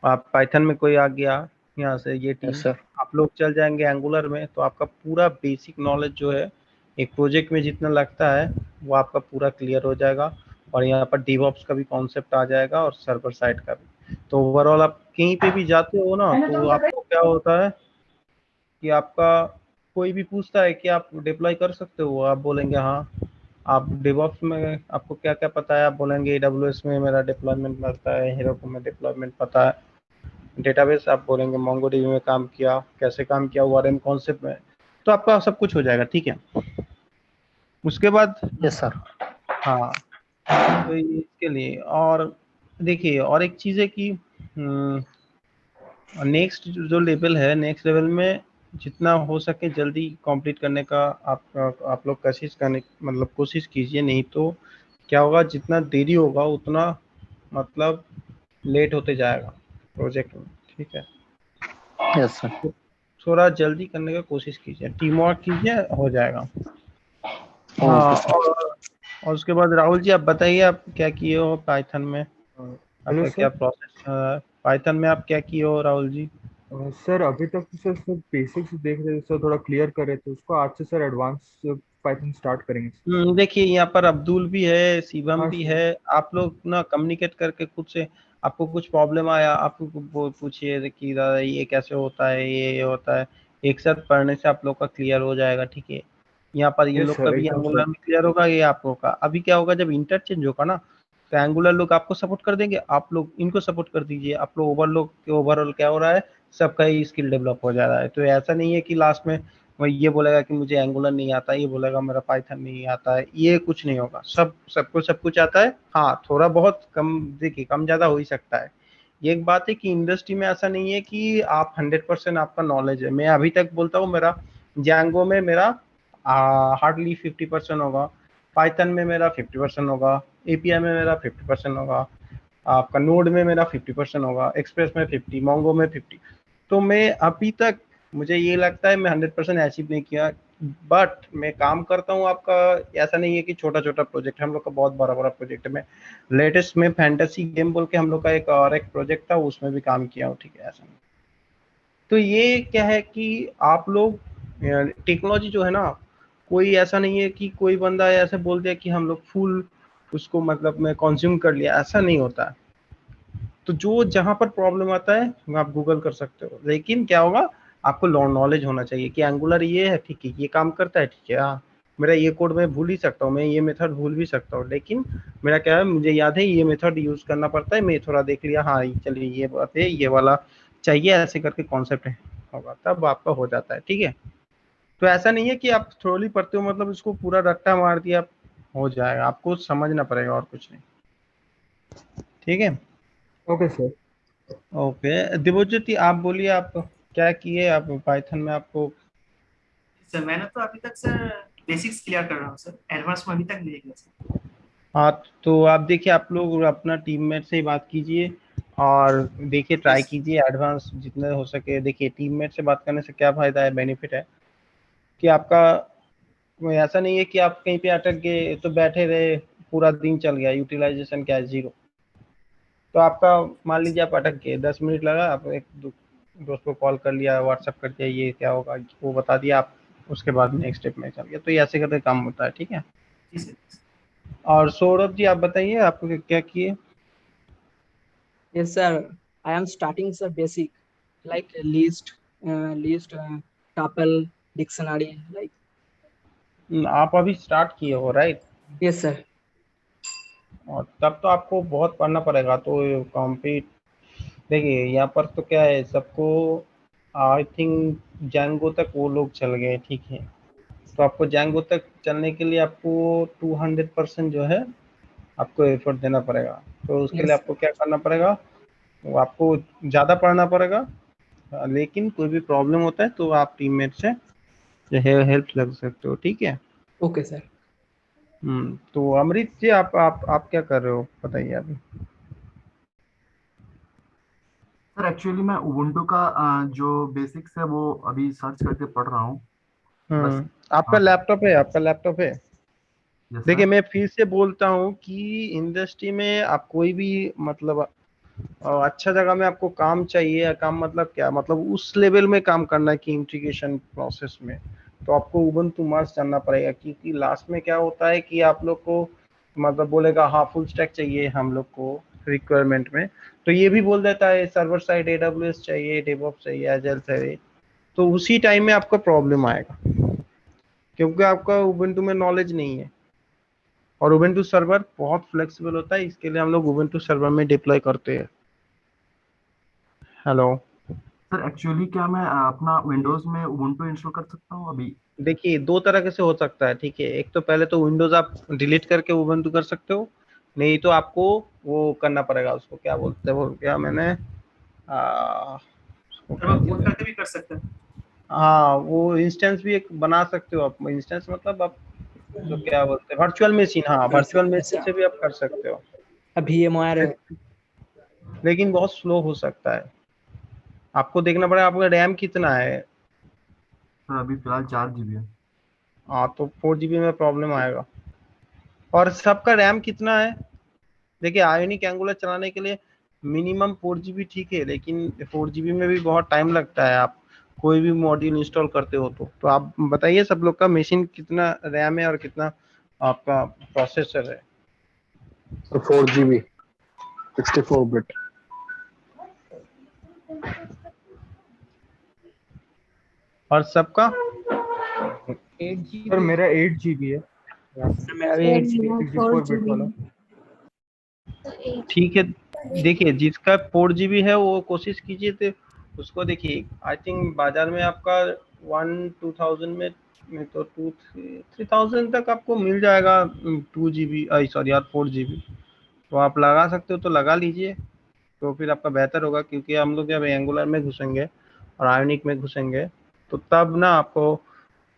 आप पाइथन में, कोई आ गया यहाँ से ये टीम, यस सर। आप लोग चल जाएंगे एंगुलर में, तो आपका पूरा बेसिक नॉलेज जो है एक प्रोजेक्ट में जितना लगता है वो आपका पूरा क्लियर हो जाएगा। और यहाँ पर DevOps का भी कॉन्सेप्ट आ जाएगा और सर्वर साइड का भी। तो ओवरऑल आप कहीं पे भी जाते हो ना, तो आपको क्या होता है कि आपका कोई भी पूछता है कि आप डिप्लॉय कर सकते हो, आप बोलेंगे हाँ। आप DevOps में आपको क्या क्या पता है, आप बोलेंगे AWS में मेरा डिप्लॉयमेंट पता है, हेरोको में डिप्लॉयमेंट पता है। डेटाबेस आप बोलेंगे MongoDB में काम किया, कैसे काम किया, ORM कॉन्सेप्ट में। तो आपका सब कुछ हो जाएगा, ठीक है। उसके बाद यस सर। हाँ, तो ये इसके लिए। और देखिए और एक चीज़ है कि नेक्स्ट जो लेवल है, नेक्स्ट लेवल में जितना हो सके जल्दी कंप्लीट करने का आप लोग कोशिश करने, मतलब कोशिश कीजिए, नहीं तो क्या होगा, जितना देरी होगा उतना मतलब लेट होते जाएगा प्रोजेक्ट में, ठीक है। Yes sir. तो थोड़ा जल्दी करने का कोशिश कीजिए, टीम वर्क कीजिए, हो जाएगा। हाँ, ओके सर। और उसके बाद राहुल जी आप बताइए, आप क्या किए हो पाइथन में, हेलो आपका क्या सर। प्रोसेस है पाइथन में, आप क्या किए हो राहुल जी? सर अभी तक तो सर सब बेसिक्स देख रहे थे सर, थोड़ा क्लियर कर रहे थे उसको, आज से सर एडवांस पाइथन स्टार्ट करेंगे सर। देखिए यहाँ पर अब्दुल भी है, शिवम हाँ भी सर। है। आप लोग ना कम्युनिकेट करके खुद से, आपको कुछ प्रॉब्लम आया आप पूछिए कि दादा ये कैसे होता है, ये होता है। एक साथ पढ़ने से आप लोग का क्लियर हो जाएगा, ठीक है। यहाँ पर इन यस लोग का सर, भी एकदम एंगुलर सर। में क्लियर होगा, ये आप लोग का अभी क्या होगा जब इंटरचेंज होगा ना, तो एंगुलर लोग आपको सपोर्ट कर देंगे, आप लोग इनको सपोर्ट कर दीजिए। आप लोग ओवरऑल क्या हो रहा है, सबका ही स्किल डेवलप हो जा रहा है। तो ऐसा नहीं है कि लास्ट में वो ये बोलेगा कि मुझे एंगुलर नहीं आता, ये बोलेगा मेरा पाइथन नहीं आता है, ये कुछ नहीं होगा। सबको सब कुछ आता है। हाँ थोड़ा बहुत कम, देखिए कम ज्यादा हो ही सकता है। ये एक बात है कि इंडस्ट्री में ऐसा नहीं है कि आप 100% आपका नॉलेज है। मैं अभी तक बोलता हूँ मेरा जैंगो में मेरा हार्डली 50% होगा, पाइथन में मेरा 50% होगा, एपीआई में मेरा 50% होगा, आपका नोड में मेरा 50% होगा, एक्सप्रेस में 50, मोंगो में 50। तो मैं अभी तक, मुझे ये लगता है मैं 100% अचीव नहीं किया, बट मैं काम करता हूँ आपका। ऐसा नहीं है कि छोटा छोटा प्रोजेक्ट, हम लोग का बहुत बड़ा बड़ा प्रोजेक्ट है। मैं लेटेस्ट में फैंटेसी गेम बोल के हम लोग का एक प्रोजेक्ट था, उसमें भी काम किया हूँ, ठीक है। ऐसा नहीं, तो ये क्या है कि आप लोग टेक्नोलॉजी जो है ना, कोई ऐसा नहीं है कि कोई बंदा ऐसे बोल दिया कि हम लोग फुल उसको मतलब मैं कंज्यूम कर लिया, ऐसा नहीं होता है। तो जो जहां पर प्रॉब्लम आता है वो आप गूगल कर सकते हो, लेकिन क्या होगा, आपको नॉलेज होना चाहिए कि एंगुलर ये है, ठीक है, ये काम करता है, ठीक है। हाँ, मेरा ये कोड मैं भूल ही सकता हूँ, मैं ये मेथड भूल भी सकता हूँ, लेकिन मेरा क्या है, मुझे याद है ये मेथड यूज करना पड़ता है, मैं थोड़ा देख लिया, हाँ चलिए ये बात है, ये वाला चाहिए, ऐसे करके कॉन्सेप्ट होगा, तब आपका हो जाता है। ठीक है, तो ऐसा नहीं है कि आप थ्योरी पढ़ते हो मतलब इसको पूरा रट्टा मार दिया हो जाएगा, आपको समझना पड़ेगा और कुछ नहीं। ठीक है, ओके सर। ओके दिव्यज्योति आप बोलिए, आप क्या किए आप पाइथन में? आपको सर मैंने तो अभी तक सर बेसिक्स क्लियर कर रहा हूँ सर, एडवांस में अभी तक नहीं किया सर। हाँ, तो आप देखिए, आप लोग अपना टीममेट से ही बात कीजिए और देखिए, ट्राई कीजिए एडवांस जितना हो सके। देखिए टीममेट से बात करने से क्या फायदा है, बेनिफिट है कि आपका ऐसा नहीं है कि आप कहीं पे अटक गए तो बैठे रहे, पूरा दिन चल गया, यूटिलाइजेशन क्या है, 0। तो आपका मान लीजिए आप अटक गए, 10 मिनट लगा, आप एक दोस्त को कॉल कर लिया, व्हाट्सएप कर दिया, ये क्या होगा वो बता दिया, आप उसके बाद नेक्स्ट स्टेप में चल गया। तो ये ऐसे करके काम होता है। ठीक है, जी सर। और सौरभ जी आप बताइए, आप क्या किए? Yes sir, I am starting sir basic like list, tuple, dictionary like. आप अभी स्टार्ट किए हो, राइट? Yes sir. और तब तो आपको बहुत पढ़ना पड़ेगा। तो कॉम्पीट देखिए यहाँ पर तो क्या है, सबको आई थिंक जैंगो तक वो लोग चल गए। ठीक है, तो आपको जैंगो तक चलने के लिए आपको 200% जो है आपको एफर्ट देना पड़ेगा। तो उसके लिए Yes आपको क्या करना पड़ेगा, वो आपको ज़्यादा पढ़ना पड़ेगा। लेकिन कोई भी प्रॉब्लम होता है तो आप टीममेट से जो है हेल्प लग सकते हो। ठीक है, okay sir. तो अमृत जी आप क्या कर रहे हो बताइए अभी? सर एक्चुअली मैं उबुंटू का जो बेसिक्स है वो अभी सर्च करके पढ़ रहा हूँ बस। आपका हाँ लैपटॉप है? आपका लैपटॉप है? यस देखिए सर। मैं फिर से बोलता हूँ कि इंडस्ट्री में आप कोई भी मतलब अच्छा जगह में आपको काम चाहिए, या काम मतलब क्या, मतलब उस लेवल में काम करना है कि इंटीग्रेशन प्रोसेस में, तो आपको उबुंटू मार्स जानना पड़ेगा। क्योंकि लास्ट में क्या होता है कि आप लोग को मतलब बोलेगा हाँ फुल स्टैक चाहिए हम लोग को रिक्वायरमेंट में, तो ये भी बोल देता है सर्वर साइड AWS चाहिए, डेवऑप्स चाहिए, एजाइल चाहिए। तो उसी टाइम में आपका प्रॉब्लम आएगा, क्योंकि आपका उबुंटू में नॉलेज नहीं है। और उबुंटू सर्वर बहुत फ्लेक्सिबल होता है, इसके लिए हम लोग उबुंटू सर्वर में डिप्लॉय करते हैं। हेलो सर एक्चुअली क्या मैं अपना विंडोज में उबुंटू इंस्टॉल कर सकता हूँ अभी? देखिए दो तरह से हो सकता है। ठीक है, एक तो पहले तो विंडोज आप डिलीट करके उबुंटू कर सकते हो, नहीं तो आपको वो करना पड़ेगा, उसको क्या बोलते हैं, वो क्या मैंने उसको क्या बोल बोलते करके हैं, भी कर सकते हैं। हाँ वो इंस्टेंस भी एक बना सकते हो आप। इंस्टेंस मतलब आप जो क्या बोलते हैं, वर्चुअल मशीन, हाँ वर्चुअल मशीन से भी आप कर सकते हो। अभी ये हमारे लेकिन बहुत स्लो हो सकता है, आपको देखना पड़ेगा आपका रैम कितना है। सर अभी फिलहाल 4 GB है। हाँ तो 4 GB में प्रॉब्लम आएगा। और सबका रैम कितना है? देखिए आयोनिक एंगुलर चलाने के लिए मिनिमम 4 GB ठीक है, लेकिन 4 GB में भी बहुत टाइम लगता है। आप कोई भी मॉड्यूल इंस्टॉल करते हो तो आप बताइए सब लोग का मशीन कितना रैम है और कितना आपका प्रोसेसर है? So 4 GB, 64 bit. और सबका 8 GB सर मेरा 8 GB है। मेरा भी 8 GB 64 बिट वाला। ठीक है, देखिए जिसका 4 GB है वो कोशिश कीजिए तो उसको देखिए, आई थिंक बाजार में आपका 1-2000 में तो 2-3,000 तक आपको मिल जाएगा 2 GB, सॉरी यार 4 GB। तो आप लगा सकते हो तो लगा लीजिए, तो फिर आपका बेहतर होगा। क्योंकि हम लोग जब एंगुलर में घुसेंगे और आयोनिक में घुसेंगे तो तब ना आपको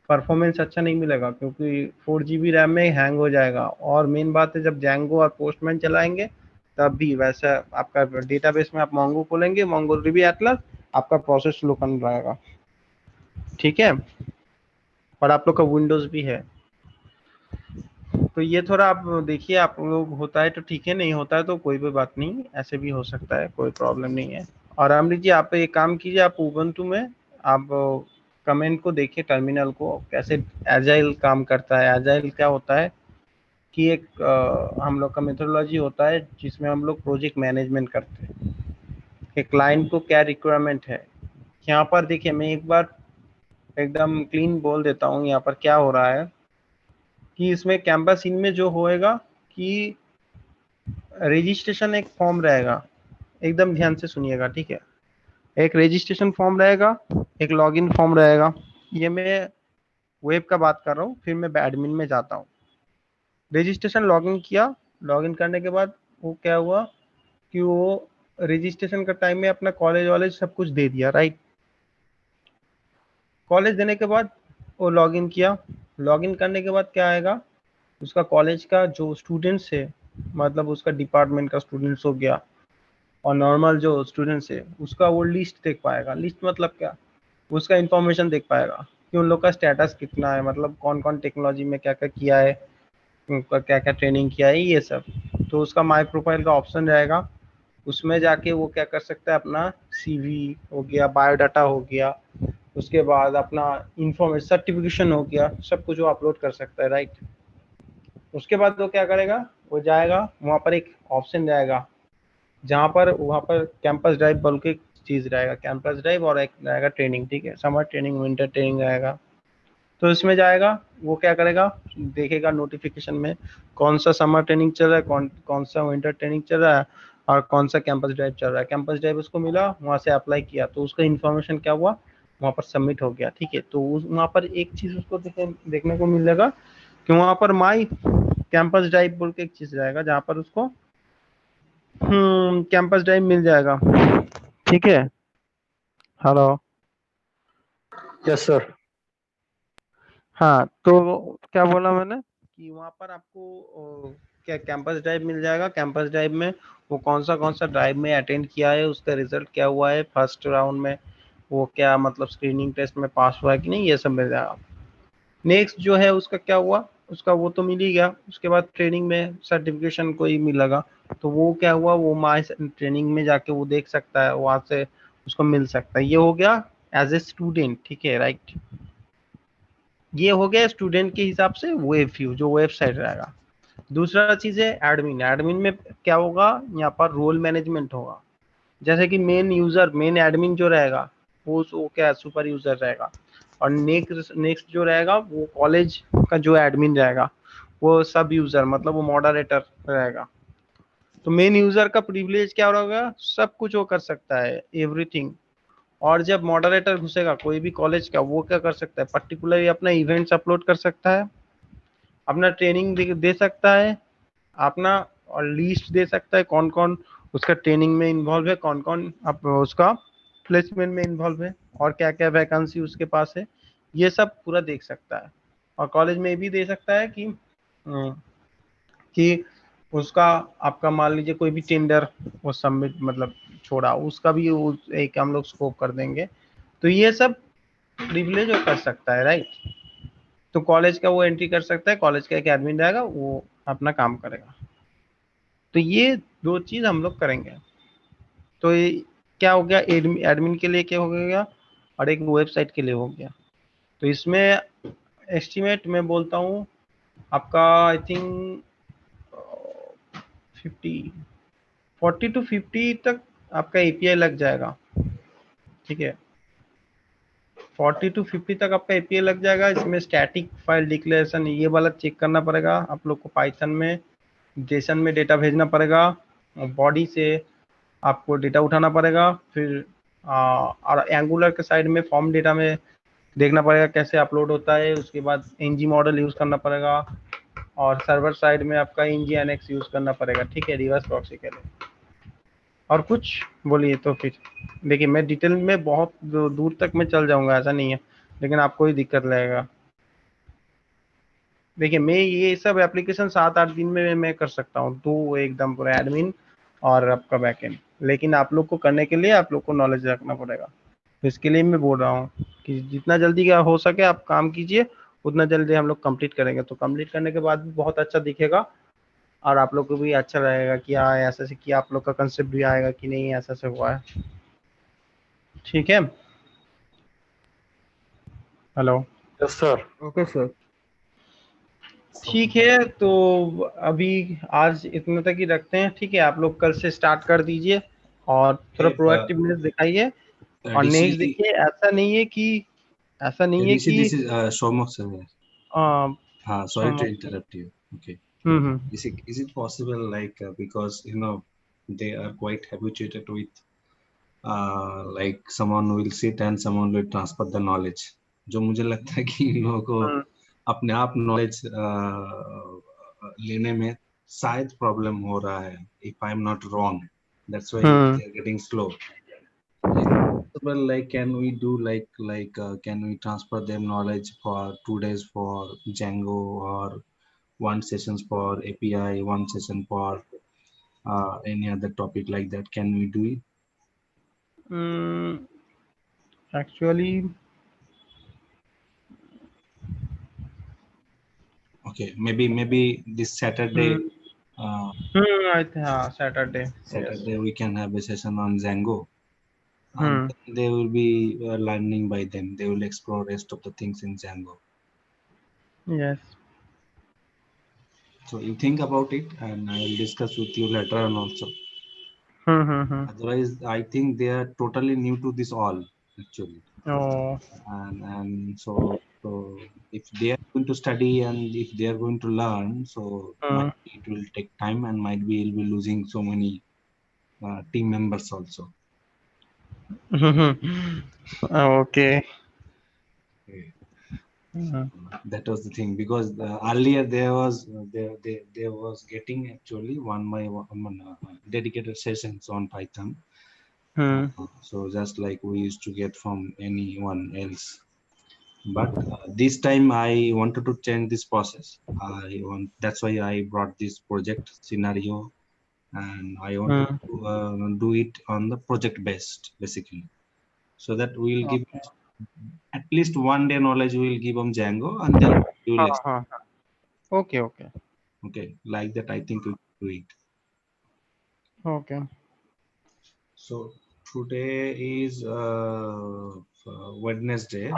परफॉर्मेंस अच्छा नहीं मिलेगा, क्योंकि 4 GB रैम में हैंग हो जाएगा। और मेन बात है जब जैंगो और पोस्टमैन चलाएंगे तब भी वैसा आपका डेटाबेस में आप मोंगो खोलेंगे, मोंगो डीबी एटलस, आपका प्रोसेस स्लो करने रहेगा। ठीक है, और आप लोग का विंडोज भी है, तो ये थोड़ा आप देखिए, आप लोग होता है तो ठीक है, नहीं होता है तो कोई भी बात नहीं, ऐसे भी हो सकता है, कोई प्रॉब्लम नहीं है। और अमृत जी आप एक काम कीजिए, आप उबंटू में आप कमेंट को देखिए, टर्मिनल को कैसे एजाइल काम करता है। एजाइल क्या होता है कि एक हम लोग का मेथोडोलॉजी होता है जिसमें हम लोग प्रोजेक्ट मैनेजमेंट करते हैं कि क्लाइंट को क्या रिक्वायरमेंट है। यहाँ पर देखिए मैं एक बार एकदम क्लीन बोल देता हूँ यहाँ पर क्या हो रहा है कि इसमें कैंपस इन में जो होएगा कि रजिस्ट्रेशन एक फॉर्म रहेगा, एकदम ध्यान से सुनिएगा, ठीक है। एक रजिस्ट्रेशन फॉर्म रहेगा, एक लॉगिन फॉर्म रहेगा। ये मैं वेब का बात कर रहा हूँ, फिर मैं एडमिन में जाता हूँ। रजिस्ट्रेशन लॉगिन किया, लॉगिन करने के बाद वो क्या हुआ कि वो रजिस्ट्रेशन का टाइम में अपना कॉलेज वॉलेज सब कुछ दे दिया, राइट। कॉलेज देने के बाद वो लॉगिन किया, लॉगिन करने के बाद क्या आएगा, उसका कॉलेज का जो स्टूडेंट्स है, मतलब उसका डिपार्टमेंट का स्टूडेंट्स हो गया और नॉर्मल जो स्टूडेंट्स है उसका वो लिस्ट देख पाएगा। लिस्ट मतलब क्या, उसका इंफॉर्मेशन देख पाएगा कि उन लोग का स्टेटस कितना है, मतलब कौन कौन टेक्नोलॉजी में क्या क्या किया है, उनका क्या क्या ट्रेनिंग किया है, ये सब। तो उसका माई प्रोफाइल का ऑप्शन रहेगा, उसमें जाके वो क्या कर सकता है, अपना CV हो गया, बायोडाटा हो गया, उसके बाद अपना इंफॉर्मेशन सर्टिफिकेशन हो गया, सब कुछ वो अपलोड कर सकता है, राइट। उसके बाद वो क्या करेगा, वो जाएगा वहाँ पर एक ऑप्शन जाएगा जहाँ पर वहाँ पर कैंपस ड्राइव बोल के चीज़ रहेगा, कैंपस ड्राइव, और एक रहेगा ट्रेनिंग, ठीक है, समर ट्रेनिंग, विंटर ट्रेनिंग रहेगा। तो इसमें जाएगा, वो क्या करेगा, देखेगा नोटिफिकेशन में कौन सा समर ट्रेनिंग चल रहा है, कौन सा विंटर ट्रेनिंग चल रहा है, और कौन सा कैंपस ड्राइव चल रहा है। कैंपस ड्राइव उसको मिला, वहाँ से अप्लाई किया, तो उसका इन्फॉर्मेशन क्या हुआ, वहाँ पर सबमिट हो गया, ठीक है। तो वहाँ पर एक चीज़ उसको देखने को मिलेगा कि वहाँ पर माई कैंपस ड्राइव बोल के एक चीज़ रहेगा, जहाँ पर उसको कैंपस ड्राइव मिल जाएगा, ठीक है। Hello, yes sir. हाँ, तो क्या बोला मैंने कि वहाँ पर आपको क्या कैंपस ड्राइव मिल जाएगा। कैंपस ड्राइव में वो कौन सा ड्राइव में अटेंड किया है, उसका रिजल्ट क्या हुआ है, फर्स्ट राउंड में वो क्या मतलब स्क्रीनिंग टेस्ट में पास हुआ है कि नहीं, ये सब मिल जाएगा। नेक्स्ट जो है उसका क्या हुआ, उसका वो तो मिल ही गया। उसके बाद ट्रेनिंग में सर्टिफिकेशन कोई मिलेगा, तो वो क्या हुआ, वो माई ट्रेनिंग में जाके वो देख सकता है, वहाँ से उसको मिल सकता है। ये हो गया एज ए स्टूडेंट, ठीक है, राइट। ये हो गया स्टूडेंट के हिसाब से वेब व्यू, जो वेबसाइट रहेगा। दूसरा चीज है एडमिन। एडमिन में क्या होगा, यहाँ पर रोल मैनेजमेंट होगा। जैसे कि मेन यूजर, मेन एडमिन जो रहेगा वो क्या सुपर यूजर रहेगा, और नेक्स्ट जो रहेगा वो कॉलेज का जो एडमिन रहेगा वो सब यूजर, मतलब वो मॉडरेटर रहेगा। तो मेन यूजर का प्रिविलेज क्या होगा, सब कुछ वो कर सकता है, एवरीथिंग। और जब मॉडरेटर घुसेगा कोई भी कॉलेज का, वो क्या कर सकता है, पर्टिकुलरली अपना इवेंट्स अपलोड कर सकता है, अपना ट्रेनिंग दे सकता है, अपना और लिस्ट दे सकता है कौन कौन उसका ट्रेनिंग में इन्वॉल्व है, कौन कौन उसका प्लेसमेंट में इन्वॉल्व है, और क्या क्या वैकेंसी उसके पास है, ये सब पूरा देख सकता है। और कॉलेज में भी दे सकता है कि उसका आपका मान लीजिए कोई भी टेंडर वो सबमिट मतलब छोड़ा, उसका भी एक हम लोग स्कोप कर देंगे। तो ये सब प्रिविलेज वो कर सकता है, राइट। तो कॉलेज का वो एंट्री कर सकता है, कॉलेज का एक एडमिन रहेगा, वो अपना काम करेगा। तो ये दो चीज हम लोग करेंगे। तो ये क्या हो गया, एडमिन के लिए क्या हो गया, और एक वेबसाइट के लिए हो गया। तो इसमें एस्टिमेट मैं बोलता हूँ आपका आई थिंक 40 to 50 तक आपका API लग जाएगा, ठीक है। 40 to 50 तक आपका API लग जाएगा। इसमें स्टैटिक फाइल डिक्लेरेशन ये वाला चेक करना पड़ेगा आप लोग को, पाइथन में जेसन में डेटा भेजना पड़ेगा, बॉडी से आपको डेटा उठाना पड़ेगा, फिर और एंगुलर के साइड में फॉर्म डेटा में देखना पड़ेगा कैसे अपलोड होता है। उसके बाद NG मॉडल यूज़ करना पड़ेगा, और सर्वर साइड में आपका NG एनएक्स यूज़ करना पड़ेगा, ठीक है, रिवर्स प्रॉक्सी के लिए। और कुछ बोलिए तो फिर देखिए, मैं डिटेल में बहुत दूर तक मैं चल जाऊंगा, ऐसा नहीं है, लेकिन आपको ही दिक्कत लगेगा। देखिए मैं ये सब एप्लीकेशन 7-8 दिन में मैं कर सकता हूँ, तो एकदम पूरा एडमिन और आपका बैकएंड। लेकिन आप लोग को करने के लिए आप लोग को नॉलेज रखना पड़ेगा। तो इसके लिए मैं बोल रहा हूँ कि जितना जल्दी का हो सके आप काम कीजिए, उतना जल्दी हम लोग कंप्लीट करेंगे। तो कंप्लीट करने के बाद भी बहुत अच्छा दिखेगा, और आप लोग को भी अच्छा रहेगा कि हाँ ऐसा से किया, आप लोग का कंसेप्ट भी आएगा कि नहीं ऐसा से हुआ है, ठीक है। Hello, yes sir. Okay sir. ठीक है, तो अभी आज इतने तक ही रखते हैं, ठीक है। आप लोग कल से स्टार्ट कर दीजिए और थोड़ा प्रोएक्टिवनेस दिखाइए, और DC नेक्स्ट देखिए, ऐसा नहीं है कि this is Somak sir. Sorry to okay. interrupt you. Okay. Mm-hmm. Is it possible, like, because they are quite habituated with like someone will sit and someone will transfer the knowledge, जो मुझे लगता है कि इन लोगों को अपने आप knowledge लेने में शायद प्रॉब्लम हो रहा है, if I'm not wrong. That's why they are getting slow. Well, like, can we do can we transfer them knowledge for 2 days for Django, or one sessions for API, one session for any other topic like that? Can we do it? Actually, Okay, maybe this Saturday. I think Saturday. Saturday Yes. we can have a session on Django. And they will be learning by them. They will explore rest of the things in Django. Yes. So you think about it, and I will discuss with you later on also. Otherwise, I think they are totally new to this all actually. Oh. And so if they are going to study and if they are going to learn, so might be it will take time, and might be we'll be losing so many team members also. Okay. That was the thing, because earlier there was getting actually one by one dedicated sessions on Python. So just like we used to get from anyone else, but this time I wanted to change this process. That's why I brought this project scenario, and I wanted to do it on the project based basically, so that we'll give at least 1 day knowledge we will give on Django, and then you will explain. Okay, like that I think we do it. Okay. So today is Wednesday,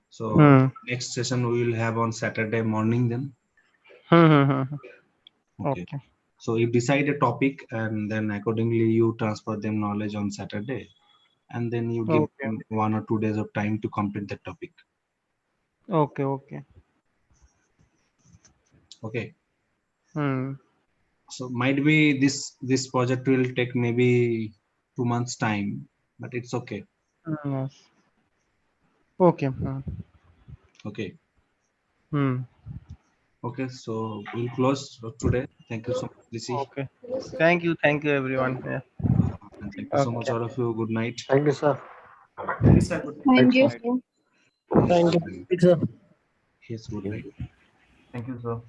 so next session we will have on Saturday morning then. Okay. So you decide a topic, and then accordingly you transfer them knowledge on Saturday, and then you give them 1 or 2 days of time to complete the topic. Okay. So might be this project will take maybe 2 months time, but it's okay. Yes. Okay. Okay. Okay, so we'll close today. Thank you so much, Lissy. Okay. Thank you everyone. Yeah. And thank you so much, all of you. Good night. Thank you, sir. Thank you, sir. Thank you, sir. Thank you, sir. Yes, good night. Thank you, sir.